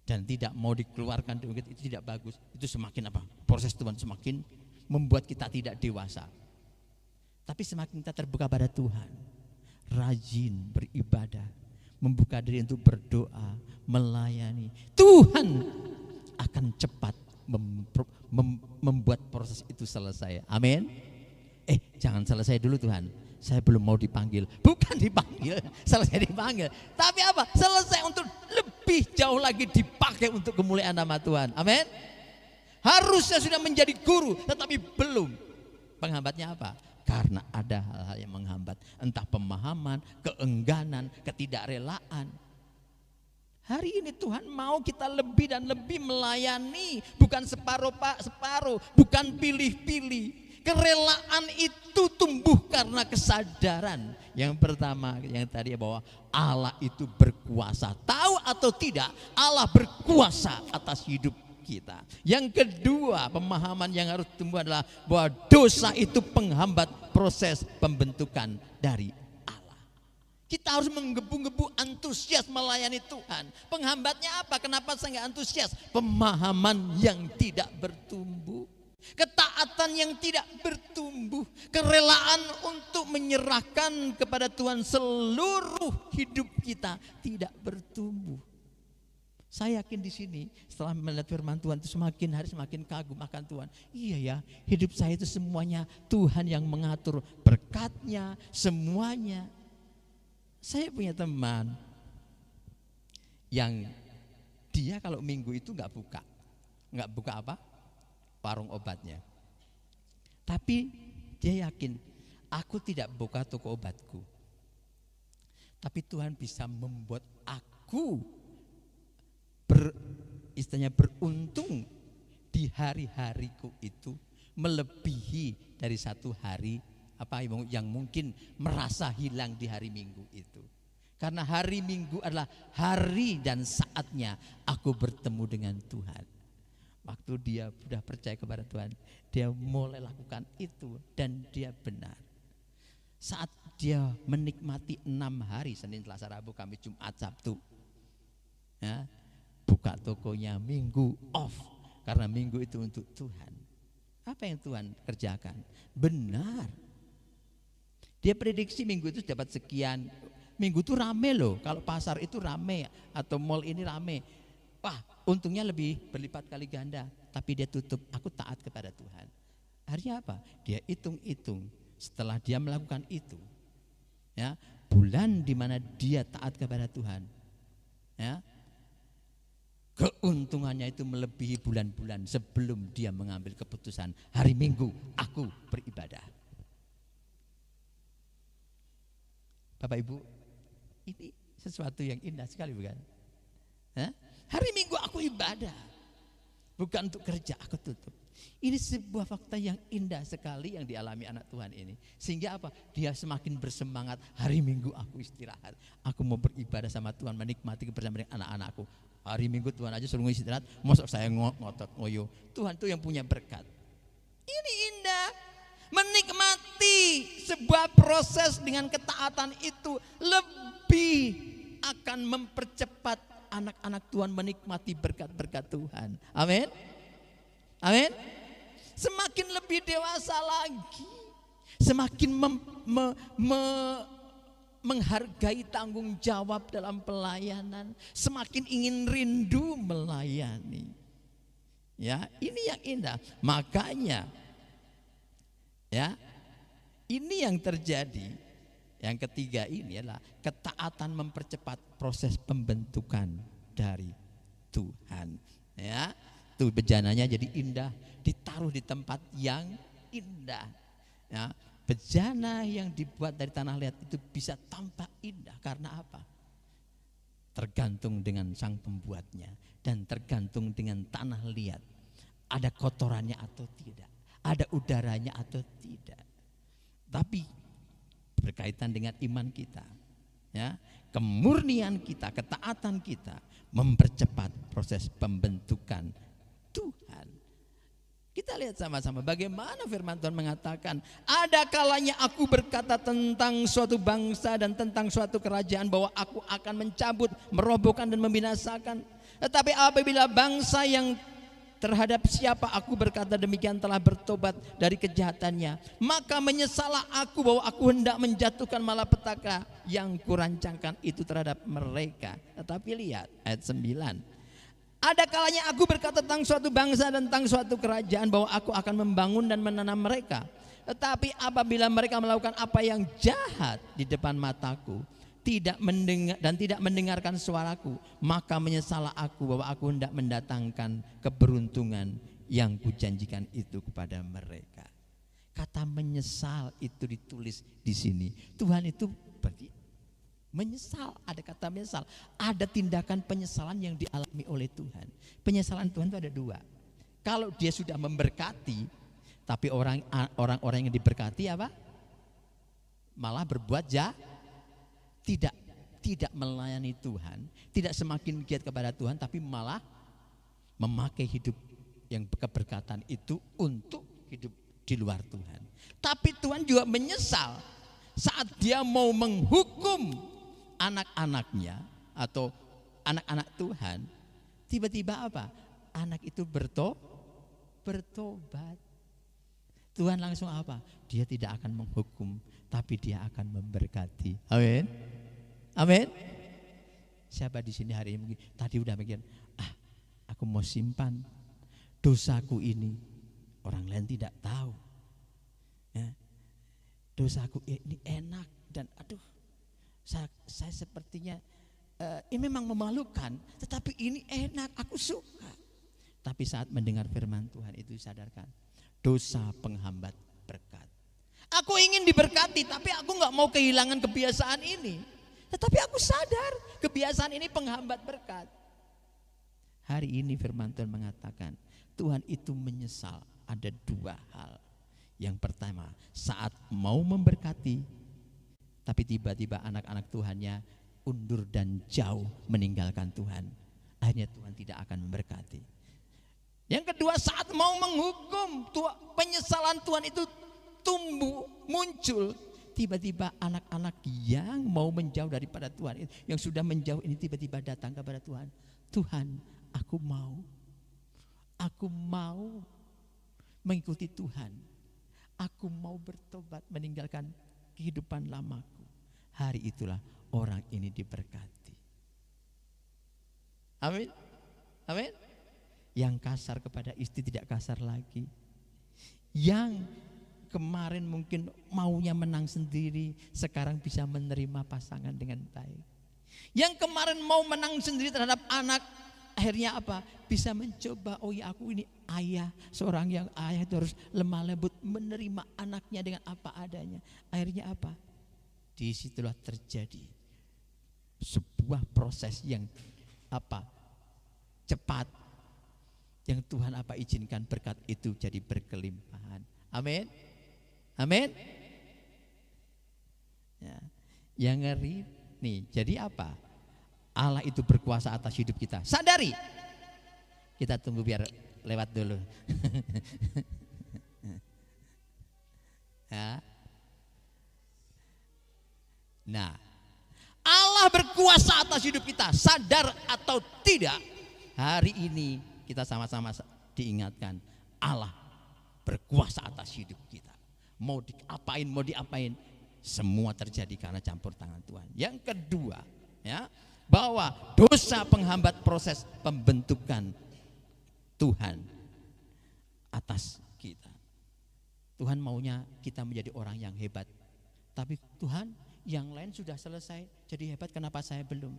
dan tidak mau dikeluarkan, itu tidak bagus. Itu semakin proses Tuhan semakin membuat kita tidak dewasa. Tapi semakin kita terbuka pada Tuhan, rajin beribadah, membuka diri untuk berdoa, melayani, Tuhan akan cepat membuat proses itu selesai. Amin. Jangan selesai dulu Tuhan, saya belum mau dipanggil. Bukan dipanggil, selesai dipanggil, tapi apa? Selesai untuk lebih jauh lagi dipakai untuk kemuliaan nama Tuhan. Amin. Harusnya sudah menjadi guru, tetapi belum. Penghambatnya apa? Karena ada hal-hal yang menghambat, entah pemahaman, keengganan, ketidakrelaan. Hari ini Tuhan mau kita lebih dan lebih melayani, bukan separuh, bukan pilih-pilih. Kerelaan itu tumbuh karena kesadaran. Yang pertama, yang tadi bahwa Allah itu berkuasa. Tahu atau tidak, Allah berkuasa atas hidup kita. Yang kedua, pemahaman yang harus tumbuh adalah bahwa dosa itu penghambat proses pembentukan dari Allah. Kita harus menggebu-gebu antusias melayani Tuhan. Penghambatnya apa? Kenapa saya nggak antusias? Pemahaman yang tidak bertumbuh, ketaatan yang tidak bertumbuh, kerelaan untuk menyerahkan kepada Tuhan seluruh hidup kita tidak bertumbuh. Saya yakin di sini setelah melihat firman Tuhan itu semakin hari semakin kagum akan Tuhan. Iya ya, hidup saya itu semuanya Tuhan yang mengatur, berkatnya semuanya. Saya punya teman yang dia kalau minggu itu nggak buka apa? Warung obatnya. Tapi dia yakin, aku tidak buka toko obatku, tapi Tuhan bisa membuat aku beruntung di hari-hariku itu melebihi dari satu hari yang mungkin merasa hilang di hari Minggu itu. Karena hari Minggu adalah hari dan saatnya aku bertemu dengan Tuhan. Waktu dia sudah percaya kepada Tuhan, dia mulai lakukan itu dan dia benar. Saat dia menikmati 6 hari, Senin, Selasa, Rabu, Kamis, Jumat, Sabtu, ya, buka tokonya minggu off, karena minggu itu untuk Tuhan. Apa yang Tuhan kerjakan? Benar. Dia prediksi minggu itu dapat sekian. Minggu itu rame loh, kalau pasar itu rame atau mall ini rame. Wah, untungnya lebih berlipat kali ganda. Tapi dia tutup, aku taat kepada Tuhan. Akhirnya apa? Dia hitung-hitung. Setelah dia melakukan itu, ya, bulan di mana dia taat kepada Tuhan, ya, keuntungannya itu melebihi bulan-bulan sebelum dia mengambil keputusan hari Minggu aku beribadah. Bapak Ibu, ini sesuatu yang indah sekali, bukan? Hah? Hari Minggu aku ibadah, bukan untuk kerja, aku tutup. Ini sebuah fakta yang indah sekali yang dialami anak Tuhan ini. Sehingga apa? Dia semakin bersemangat. Hari Minggu aku istirahat, aku mau beribadah sama Tuhan, menikmati kebersamaan dengan anak-anakku. Hari Minggu Tuhan aja suruh istirahat, masa saya ngotot ngoyo. Tuhan tuh yang punya berkat. Ini indah. Menikmati sebuah proses dengan ketaatan itu lebih akan mempercepat anak-anak Tuhan menikmati berkat-berkat Tuhan. Amin. Amin. Semakin lebih dewasa lagi, semakin menghargai tanggung jawab dalam pelayanan, semakin ingin rindu melayani. Ya, ini yang indah. Makanya, ya, ini yang terjadi. Yang ketiga ini adalah ketaatan mempercepat proses pembentukan dari Tuhan. Ya, tuh bejananya jadi indah, ditaruh di tempat yang indah. Ya, bejana yang dibuat dari tanah liat itu bisa tampak indah karena apa? Tergantung dengan sang pembuatnya dan tergantung dengan tanah liat. Ada kotorannya atau tidak, ada udaranya atau tidak. Tapi berkaitan dengan iman kita, ya, kemurnian kita, ketaatan kita mempercepat proses pembentukan Tuhan. Kita lihat sama-sama bagaimana firman Tuhan mengatakan, ada kalanya aku berkata tentang suatu bangsa dan tentang suatu kerajaan bahwa aku akan mencabut, merobohkan dan membinasakan. Tetapi apabila bangsa yang terhadap siapa aku berkata demikian telah bertobat dari kejahatannya, maka menyesalah aku bahwa aku hendak menjatuhkan malapetaka yang kurancangkan itu terhadap mereka. Tetapi lihat ayat 9. Ada kalanya aku berkata tentang suatu bangsa dan tentang suatu kerajaan bahwa aku akan membangun dan menanam mereka. Tetapi apabila mereka melakukan apa yang jahat di depan mataku, tidak mendengar dan tidak mendengarkan suaraku, maka menyesalah aku bahwa aku hendak mendatangkan keberuntungan yang kujanjikan itu kepada mereka. Kata menyesal itu ditulis di sini. Tuhan itu menyesal, ada kata menyesal, ada tindakan penyesalan yang dialami oleh Tuhan. Penyesalan Tuhan itu ada dua. Kalau dia sudah memberkati, tapi orang-orang yang diberkati apa? Malah berbuat jahat, tidak melayani Tuhan, tidak semakin giat kepada Tuhan, tapi malah memakai hidup yang keberkatan itu untuk hidup di luar Tuhan. Tapi Tuhan juga menyesal saat dia mau menghukum anak-anaknya atau anak-anak Tuhan, tiba-tiba apa? Anak itu bertobat. Tuhan langsung apa? Dia tidak akan menghukum, tapi dia akan memberkati. Amin. Amin. Siapa di sini hari ini tadi udah mikir, aku mau simpan dosaku ini, orang lain tidak tahu. Ya. Dosaku ini enak dan aduh, saya sepertinya ini memang memalukan, tetapi ini enak, aku suka. Tapi saat mendengar firman Tuhan itu sadarkan, dosa penghambat berkat. Aku ingin diberkati, tapi aku nggak mau kehilangan kebiasaan ini. Tetapi aku sadar kebiasaan ini penghambat berkat. Hari ini firman Tuhan mengatakan, Tuhan itu menyesal ada dua hal. Yang pertama, saat mau memberkati, tapi tiba-tiba anak-anak Tuhannya undur dan jauh meninggalkan Tuhan. Akhirnya Tuhan tidak akan memberkati. Yang kedua, saat mau menghukum, penyesalan Tuhan itu tumbuh, muncul. Tiba-tiba anak-anak yang mau menjauh daripada Tuhan, yang sudah menjauh ini tiba-tiba datang kepada Tuhan. Tuhan, aku mau mengikuti Tuhan. Aku mau bertobat meninggalkan kehidupan lamaku. Hari itulah orang ini diberkati. Amin. Amin. Yang kasar kepada istri tidak kasar lagi. Yang kemarin mungkin maunya menang sendiri, sekarang bisa menerima pasangan dengan baik. Yang kemarin mau menang sendiri terhadap anak, akhirnya apa? Bisa mencoba, oh ya aku ini ayah, seorang yang ayah itu harus lemah lembut menerima anaknya dengan apa adanya. Akhirnya apa? Disitulah terjadi sebuah proses yang apa? Cepat, yang Tuhan apa izinkan berkat itu jadi berkelimpahan. Amin. Amin. Ya. Yang ngeri nih, jadi apa? Allah itu berkuasa atas hidup kita. Sadari. Kita tunggu biar lewat dulu. Ya. Nah, Allah berkuasa atas hidup kita, sadar atau tidak. Hari ini kita sama-sama diingatkan, Allah berkuasa atas hidup kita. Mau diapain, semua terjadi karena campur tangan Tuhan. Yang kedua, ya, bahwa dosa penghambat proses pembentukan Tuhan atas kita. Tuhan maunya kita menjadi orang yang hebat. Tapi Tuhan, yang lain sudah selesai jadi hebat, kenapa saya belum?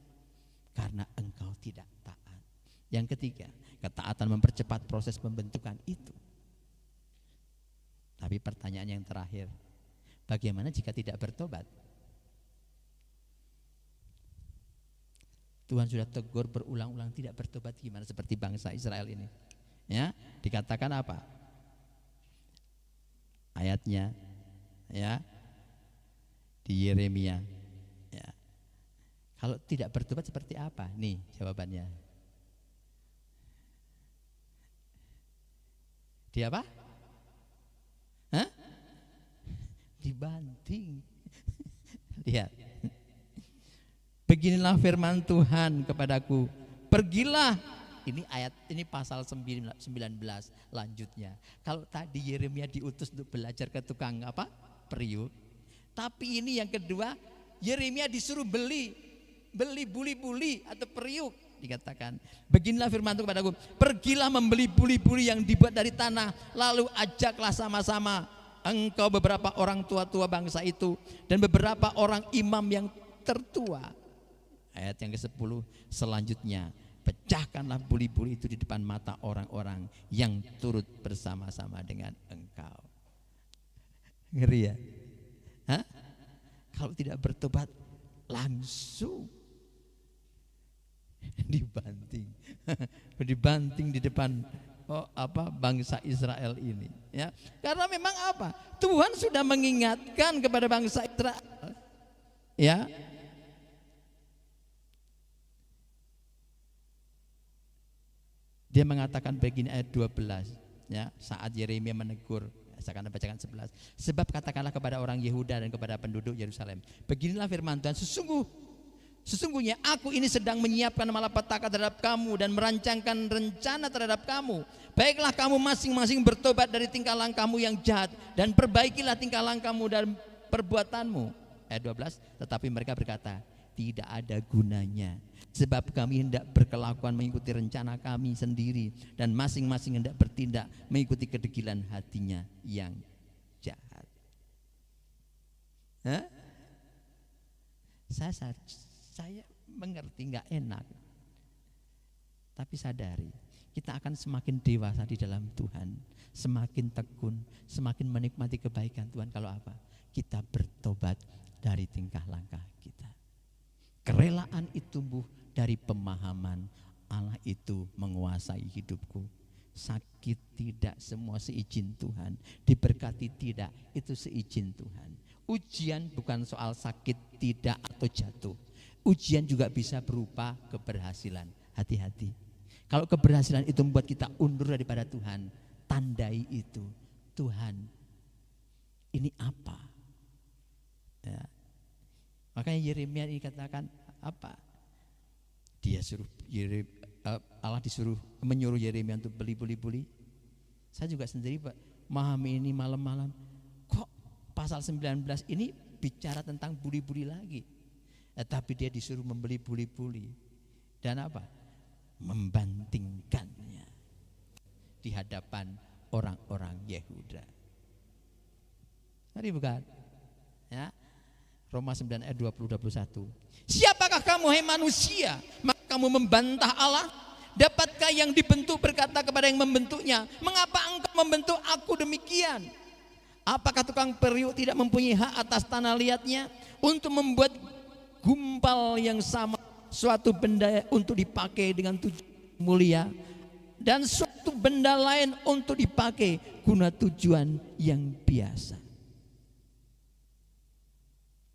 Karena engkau tidak taat. Yang ketiga, ketaatan mempercepat proses pembentukan itu. Tapi pertanyaan yang terakhir, bagaimana jika tidak bertobat? Tuhan sudah tegur berulang-ulang tidak bertobat, gimana seperti bangsa Israel ini? Ya, dikatakan apa? Ayatnya, ya, di Yeremia. Ya. Kalau tidak bertobat seperti apa? Nih jawabannya. Di apa? Hah? Dibanting. Lihat. Beginilah firman Tuhan kepadaku, pergilah. Ini ayat, ini pasal 19 lanjutnya. Kalau tadi Yeremia diutus untuk belajar ke tukang apa? Periuk. Tapi ini yang kedua, Yeremia disuruh beli buli-buli atau periuk. Dikatakan, beginilah firman Tuhan kepadaku, pergilah membeli buli-buli yang dibuat dari tanah, lalu ajaklah sama-sama engkau beberapa orang tua-tua bangsa itu dan beberapa orang imam yang tertua. Ayat yang ke-10 selanjutnya, pecahkanlah buli-buli itu di depan mata orang-orang yang turut bersama-sama dengan engkau. Ngeri ya? Hah? Kalau tidak bertobat langsung dibanting di depan bangsa Israel ini, ya. Karena memang apa? Tuhan sudah mengingatkan kepada bangsa Israel, ya. Dia mengatakan begini ayat 12, ya, saat Yeremia menegur, saya akan bacakan 11. Sebab katakanlah kepada orang Yehuda dan kepada penduduk Yerusalem, beginilah firman Tuhan, sesungguhnya aku ini sedang menyiapkan malapetaka terhadap kamu dan merancangkan rencana terhadap kamu. Baiklah kamu masing-masing bertobat dari tingkah langkahmu yang jahat dan perbaikilah tingkah langkahmu dan perbuatanmu. Ayat 12, tetapi mereka berkata, tidak ada gunanya, sebab kami hendak berkelakuan mengikuti rencana kami sendiri dan masing-masing hendak bertindak mengikuti kedegilan hatinya yang jahat. Hah? Saya mengerti nggak enak, tapi sadari kita akan semakin dewasa di dalam Tuhan, semakin tekun, semakin menikmati kebaikan Tuhan kalau apa? Kita bertobat dari tingkah langkah kita. Kerelaan itu tumbuh dari pemahaman Allah itu menguasai hidupku. Sakit tidak semua seizin Tuhan, diberkati tidak itu seizin Tuhan. Ujian bukan soal sakit tidak atau jatuh. Ujian juga bisa berupa keberhasilan. Hati-hati. Kalau keberhasilan itu membuat kita undur daripada Tuhan, tandai itu. Tuhan, ini apa? Ya. Makanya Yeremia ini katakan apa? Dia suruh Allah menyuruh Yeremia untuk beli buli. Saya juga sendiri Pak memahami ini malam-malam. Kok pasal 19 ini bicara tentang buli-buli lagi? Tapi dia disuruh membeli buli-buli dan apa? Membantingkannya di hadapan orang-orang Yehuda. Mari bukan? Ya. Roma 9 ayat 20-21. Siapakah kamu hai manusia, maka kamu membantah Allah? Dapatkah yang dibentuk berkata kepada yang membentuknya, mengapa engkau membentuk aku demikian? Apakah tukang periuk tidak mempunyai hak atas tanah liatnya untuk membuat gumpal yang sama, suatu benda untuk dipakai dengan tujuan mulia dan suatu benda lain untuk dipakai guna tujuan yang biasa?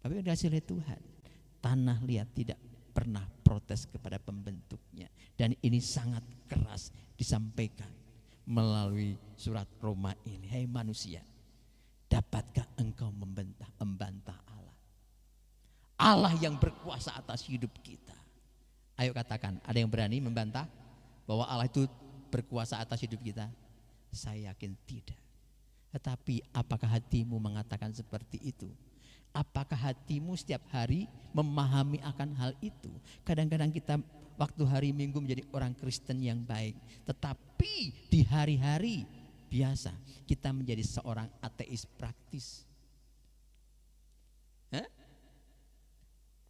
Tapi dikasih oleh Tuhan, tanah liat tidak pernah protes kepada pembentuknya, dan ini sangat keras disampaikan melalui surat Roma ini. Hai manusia, dapatkah engkau membantah Allah? Allah yang berkuasa atas hidup kita. Ayo katakan, ada yang berani membantah bahwa Allah itu berkuasa atas hidup kita? Saya yakin tidak. Tetapi apakah hatimu mengatakan seperti itu? Apakah hatimu setiap hari memahami akan hal itu? Kadang-kadang kita waktu hari Minggu menjadi orang Kristen yang baik, tetapi di hari-hari biasa kita menjadi seorang ateis praktis.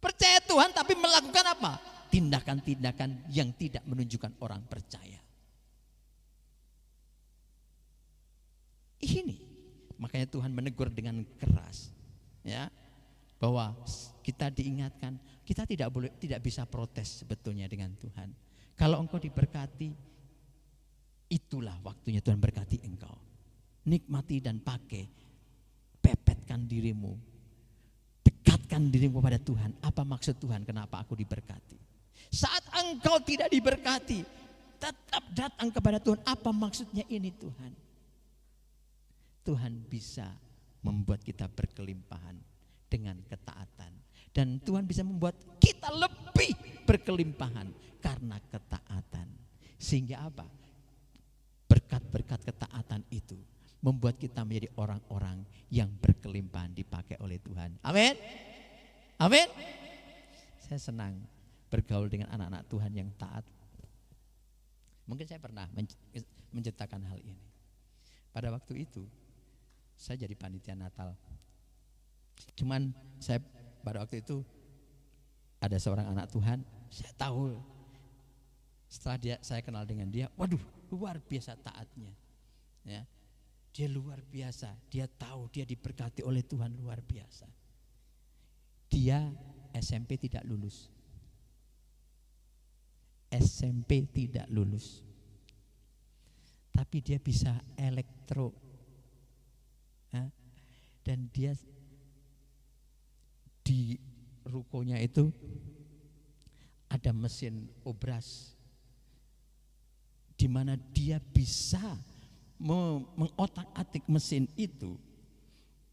Percaya Tuhan tapi melakukan apa? Tindakan-tindakan yang tidak menunjukkan orang percaya. Ini makanya Tuhan menegur dengan keras, ya, bahwa kita diingatkan kita tidak bisa protes sebetulnya dengan Tuhan. Kalau engkau diberkati, itulah waktunya Tuhan berkati engkau. Nikmati dan pakai, pepetkan dirimu, dekatkan dirimu pada Tuhan. Apa maksud Tuhan? Kenapa aku diberkati? Saat engkau tidak diberkati, tetap datang kepada Tuhan. Apa maksudnya ini Tuhan? Tuhan bisa membuat kita berkelimpahan dengan ketaatan, dan Tuhan bisa membuat kita lebih berkelimpahan karena ketaatan. Sehingga apa? Berkat-berkat ketaatan itu membuat kita menjadi orang-orang yang berkelimpahan dipakai oleh Tuhan. Amin. Amin. Saya senang bergaul dengan anak-anak Tuhan yang taat. Mungkin saya pernah menciptakan hal ini. Pada waktu itu saya jadi panitia Natal. Cuman saya pada waktu itu ada seorang anak Tuhan, saya tahu setelah saya kenal dengan dia, waduh luar biasa taatnya, ya, dia luar biasa, dia tahu dia diberkati oleh Tuhan luar biasa. Dia SMP tidak lulus, tapi dia bisa elektro, ya, dan dia di rukonya itu ada mesin obras, di mana dia bisa mengotak-atik mesin itu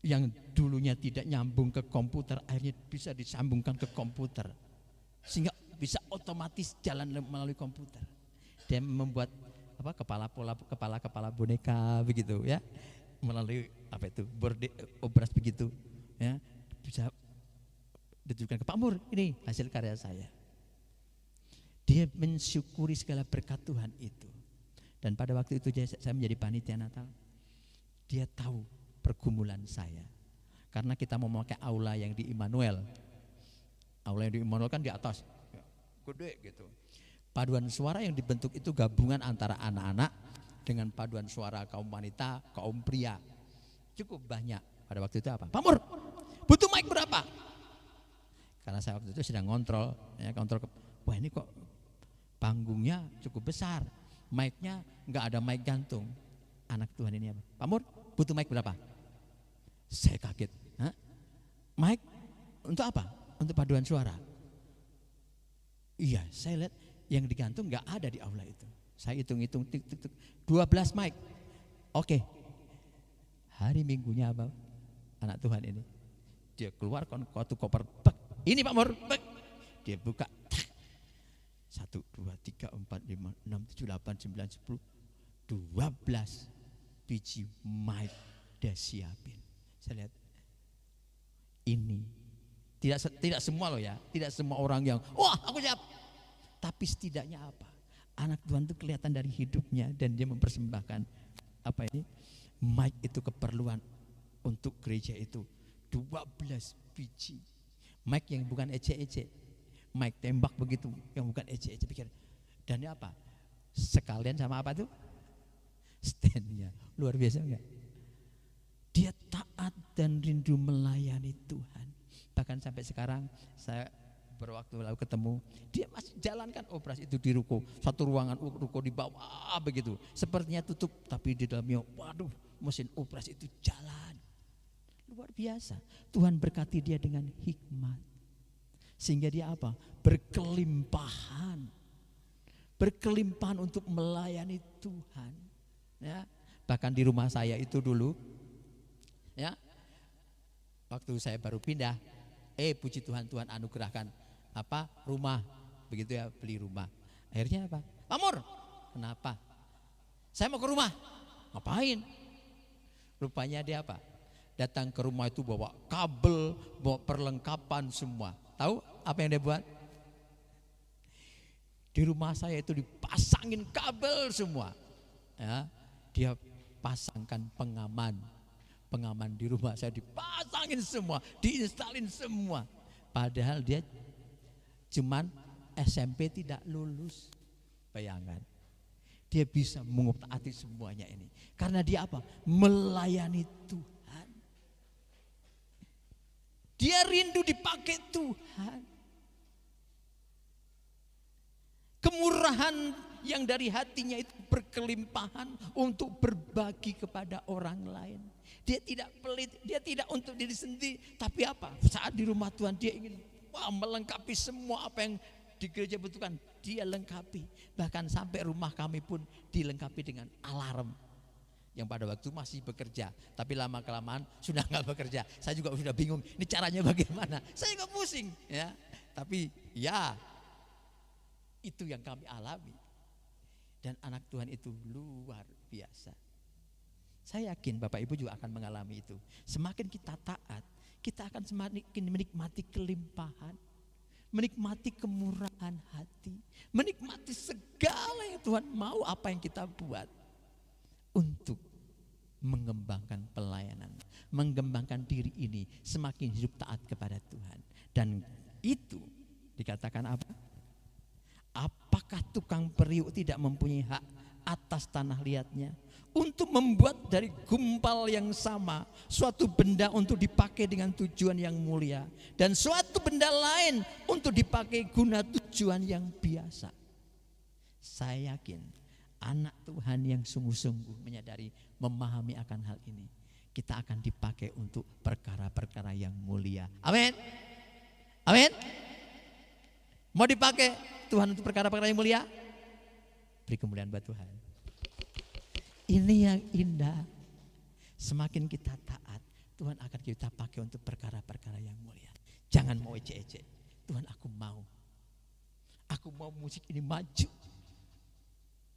yang dulunya tidak nyambung ke komputer, akhirnya bisa disambungkan ke komputer sehingga bisa otomatis jalan melalui komputer. Dia membuat kepala boneka begitu, ya, melalui obras begitu, ya, bisa ditunjukkan ke Pak Mur, ini hasil karya saya. Dia mensyukuri segala berkat Tuhan itu. Dan pada waktu itu saya menjadi panitia Natal. Dia tahu pergumulan saya. Karena kita mau memakai aula yang di Immanuel. Aula yang di Immanuel kan di atas, gede gitu. Paduan suara yang dibentuk itu gabungan antara anak-anak dengan paduan suara kaum wanita, kaum pria. Cukup banyak. Pada waktu itu apa? Pak Mur, butuh mic berapa? Karena saya waktu itu sedang kontrol, ya, wah ini kok panggungnya cukup besar, mic-nya nggak ada mic gantung. Anak Tuhan ini apa? Pak Mur, butuh mic berapa? Saya kaget. Hah? Mic untuk apa? Untuk paduan suara. Iya, saya lihat yang digantung nggak ada di aula itu. Saya hitung-hitung, 12 mic. Oke. Hari Minggunya apa? Anak Tuhan ini, dia keluar koper. Ini Pak Mur, dia buka, 1, 2, 3, 4, 5, 6, 7, 8, 9, 10, 12 biji mic dia siapin. Saya lihat ini tidak semua loh ya, tidak semua orang yang wah aku siap. Tapi setidaknya apa? Anak Tuhan itu kelihatan dari hidupnya dan dia mempersembahkan apa ini? Mic itu keperluan untuk gereja itu 12 biji. Mic yang bukan ecek-ecek. Mic tembak begitu yang bukan ecek-ecek pikir. Dan ini apa? Sekalian sama apa tuh? Stand-nya. Luar biasa enggak? Dia taat dan rindu melayani Tuhan. Bahkan sampai sekarang saya berwaktu lalu ketemu, dia masih jalankan operasi itu di ruko. Satu ruangan ruko di bawah begitu. Sepertinya tutup tapi di dalamnya waduh mesin operasi itu jalan. Luar biasa. Tuhan berkati dia dengan hikmat. Sehingga dia apa? Berkelimpahan. Berkelimpahan untuk melayani Tuhan. Ya. Bahkan di rumah saya itu dulu ya. Waktu saya baru pindah, puji Tuhan, Tuhan anugerahkan apa? Rumah. Begitu ya, beli rumah. Akhirnya apa? Pak Mur, kenapa? Saya mau ke rumah. Ngapain? Rupanya dia apa? Datang ke rumah itu bawa kabel, bawa perlengkapan semua. Tahu apa yang dia buat? Di rumah saya itu dipasangin kabel semua. Ya, dia pasangkan pengaman. Pengaman di rumah saya dipasangin semua, diinstalin semua. Padahal dia cuman SMP tidak lulus. Bayangkan. Dia bisa mengutaati semuanya ini. Karena dia apa? Melayani Tuhan. Dia rindu dipakai Tuhan. Kemurahan yang dari hatinya itu berkelimpahan untuk berbagi kepada orang lain. Dia tidak pelit, dia tidak untuk diri sendiri. Tapi apa? Saat di rumah Tuhan dia ingin melengkapi semua apa yang di gereja butuhkan. Dia lengkapi. Bahkan sampai rumah kami pun dilengkapi dengan alarm. Yang pada waktu masih bekerja. Tapi lama kelamaan sudah nggak bekerja. Saya juga sudah bingung. Ini caranya bagaimana? Saya nggak pusing. Ya. Tapi ya itu yang kami alami. Dan anak Tuhan itu luar biasa. Saya yakin Bapak Ibu juga akan mengalami itu. Semakin kita taat, kita akan semakin menikmati kelimpahan, menikmati kemurahan hati, menikmati segala yang Tuhan mau apa yang kita buat untuk mengembangkan pelayanan, mengembangkan diri ini semakin hidup taat kepada Tuhan. Dan itu dikatakan apa? Apakah tukang periuk tidak mempunyai hak atas tanah liatnya untuk membuat dari gumpal yang sama suatu benda untuk dipakai dengan tujuan yang mulia dan suatu benda lain untuk dipakai guna tujuan yang biasa? Saya yakin anak Tuhan yang sungguh-sungguh menyadari, memahami akan hal ini, kita akan dipakai untuk perkara-perkara yang mulia. Amin. Amin. Mau dipakai Tuhan untuk perkara-perkara yang mulia? Beri kemuliaan buat Tuhan. Ini yang indah. Semakin kita taat, Tuhan akan kita pakai untuk perkara-perkara yang mulia. Jangan mau ecek-ecek. Tuhan, aku mau. Aku mau musik ini maju.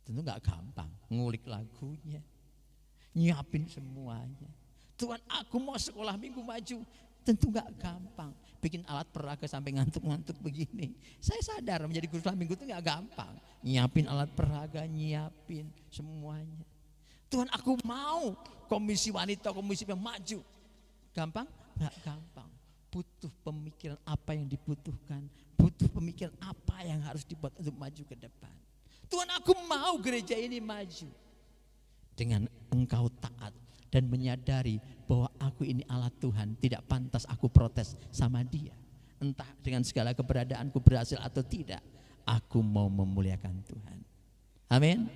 Tentu gak gampang. Ngulik lagunya, nyiapin semuanya. Tuhan, aku mau sekolah minggu maju. Tentu gak gampang. Bikin alat peraga sampai ngantuk-ngantuk begini. Saya sadar menjadi guru sekolah minggu itu gak gampang. Nyiapin alat peraga, nyiapin semuanya. Tuhan, aku mau komisi wanita, komisi yang maju. Gampang? Gak gampang. Butuh pemikiran apa yang dibutuhkan. Butuh pemikiran apa yang harus dibuat untuk maju ke depan. Tuhan, aku mau gereja ini maju. Dengan engkau taat dan menyadari bahwa aku ini alat Tuhan, tidak pantas aku protes sama dia. Entah dengan segala keberadaanku berhasil atau tidak, aku mau memuliakan Tuhan. Amin.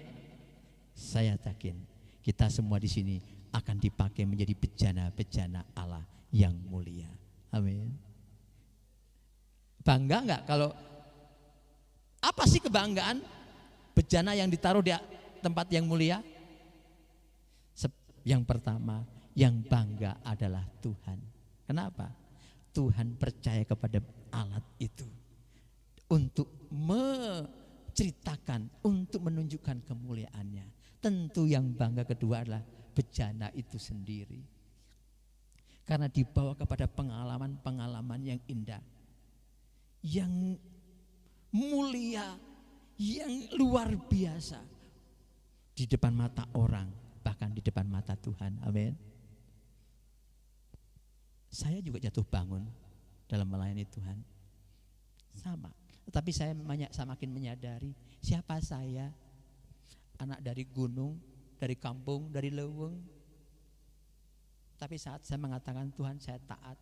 Saya yakin kita semua di sini akan dipakai menjadi bejana-bejana Allah yang mulia. Amin. Bangga enggak kalau apa sih kebanggaan bejana yang ditaruh di tempat yang mulia? Yang pertama, yang bangga adalah Tuhan. Kenapa? Tuhan percaya kepada alat itu untuk ceritakan untuk menunjukkan kemuliaannya. Tentu yang bangga kedua adalah bejana itu sendiri. Karena dibawa kepada pengalaman-pengalaman yang indah, yang mulia, yang luar biasa di depan mata orang, bahkan di depan mata Tuhan. Amin. Saya juga jatuh bangun dalam melayani Tuhan. Sama. Tetapi saya semakin menyadari siapa saya. Anak dari gunung, dari kampung, dari leweng. Tapi saat saya mengatakan Tuhan, saya taat.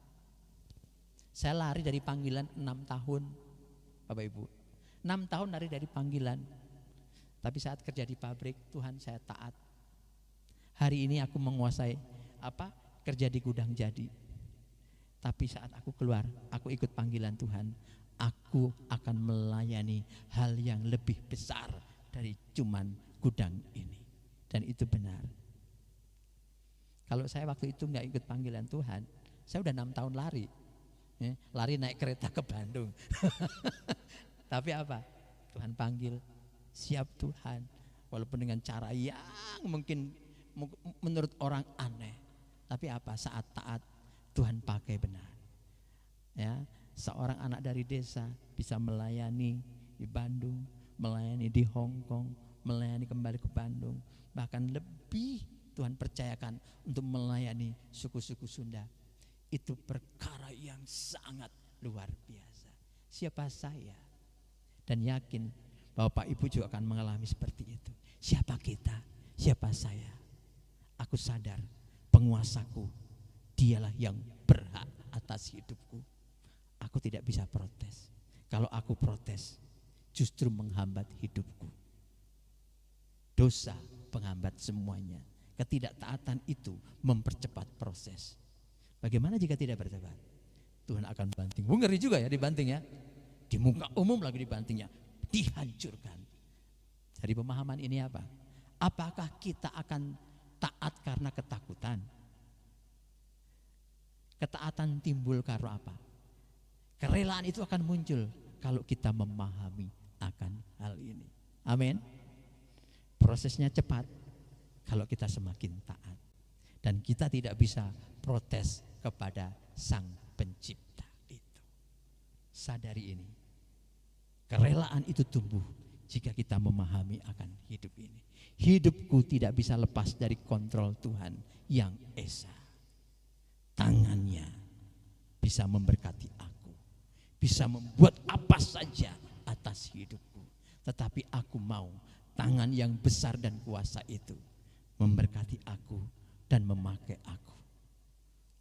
Saya lari dari panggilan 6 tahun, Bapak Ibu. 6 tahun lari dari panggilan. Tapi saat kerja di pabrik, Tuhan, saya taat. Hari ini aku menguasai kerja di gudang jadi. Tapi saat aku keluar, aku ikut panggilan Tuhan. Aku akan melayani hal yang lebih besar dari cuman gudang ini. Dan itu benar. Kalau saya waktu itu nggak ikut panggilan Tuhan, saya udah 6 tahun lari. Lari naik kereta ke Bandung. Tapi apa? Tuhan panggil, siap Tuhan. Walaupun dengan cara yang mungkin menurut orang aneh. Tapi apa? Saat taat, Tuhan pakai benar. Ya, seorang anak dari desa bisa melayani di Bandung, melayani di Hong Kong, melayani kembali ke Bandung, bahkan lebih Tuhan percayakan untuk melayani suku-suku Sunda. Itu perkara yang sangat luar biasa. Siapa saya? Dan yakin bahwa Pak Ibu juga akan mengalami seperti itu. Siapa kita? Siapa saya? Aku sadar penguasaku, dialah yang berhak atas hidupku. Aku tidak bisa protes. Kalau aku protes, justru menghambat hidupku. Dosa penghambat semuanya. Ketidaktaatan itu mempercepat proses. Bagaimana jika tidak bertobat? Tuhan akan banting. Ngeri juga ya dibanting ya. Di muka umum lagi dibantingnya. Dihancurkan. Dari pemahaman ini apa? Apakah kita akan taat karena ketakutan? Ketaatan timbul karena apa? Kerelaan itu akan muncul kalau kita memahami akan hal ini. Amin. Prosesnya cepat kalau kita semakin taat. Dan kita tidak bisa protes kepada Sang Pencipta itu. Sadari ini. Kerelaan itu tumbuh jika kita memahami akan hidup ini. Hidupku tidak bisa lepas dari kontrol Tuhan yang esa. Tangannya bisa memberkati aku, bisa membuat apa saja atas hidupku. Tetapi aku mau tangan yang besar dan kuasa itu memberkati aku dan memakai aku.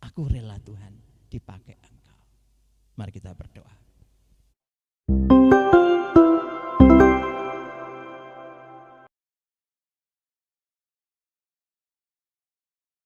Aku rela Tuhan dipakai Engkau. Mari kita berdoa.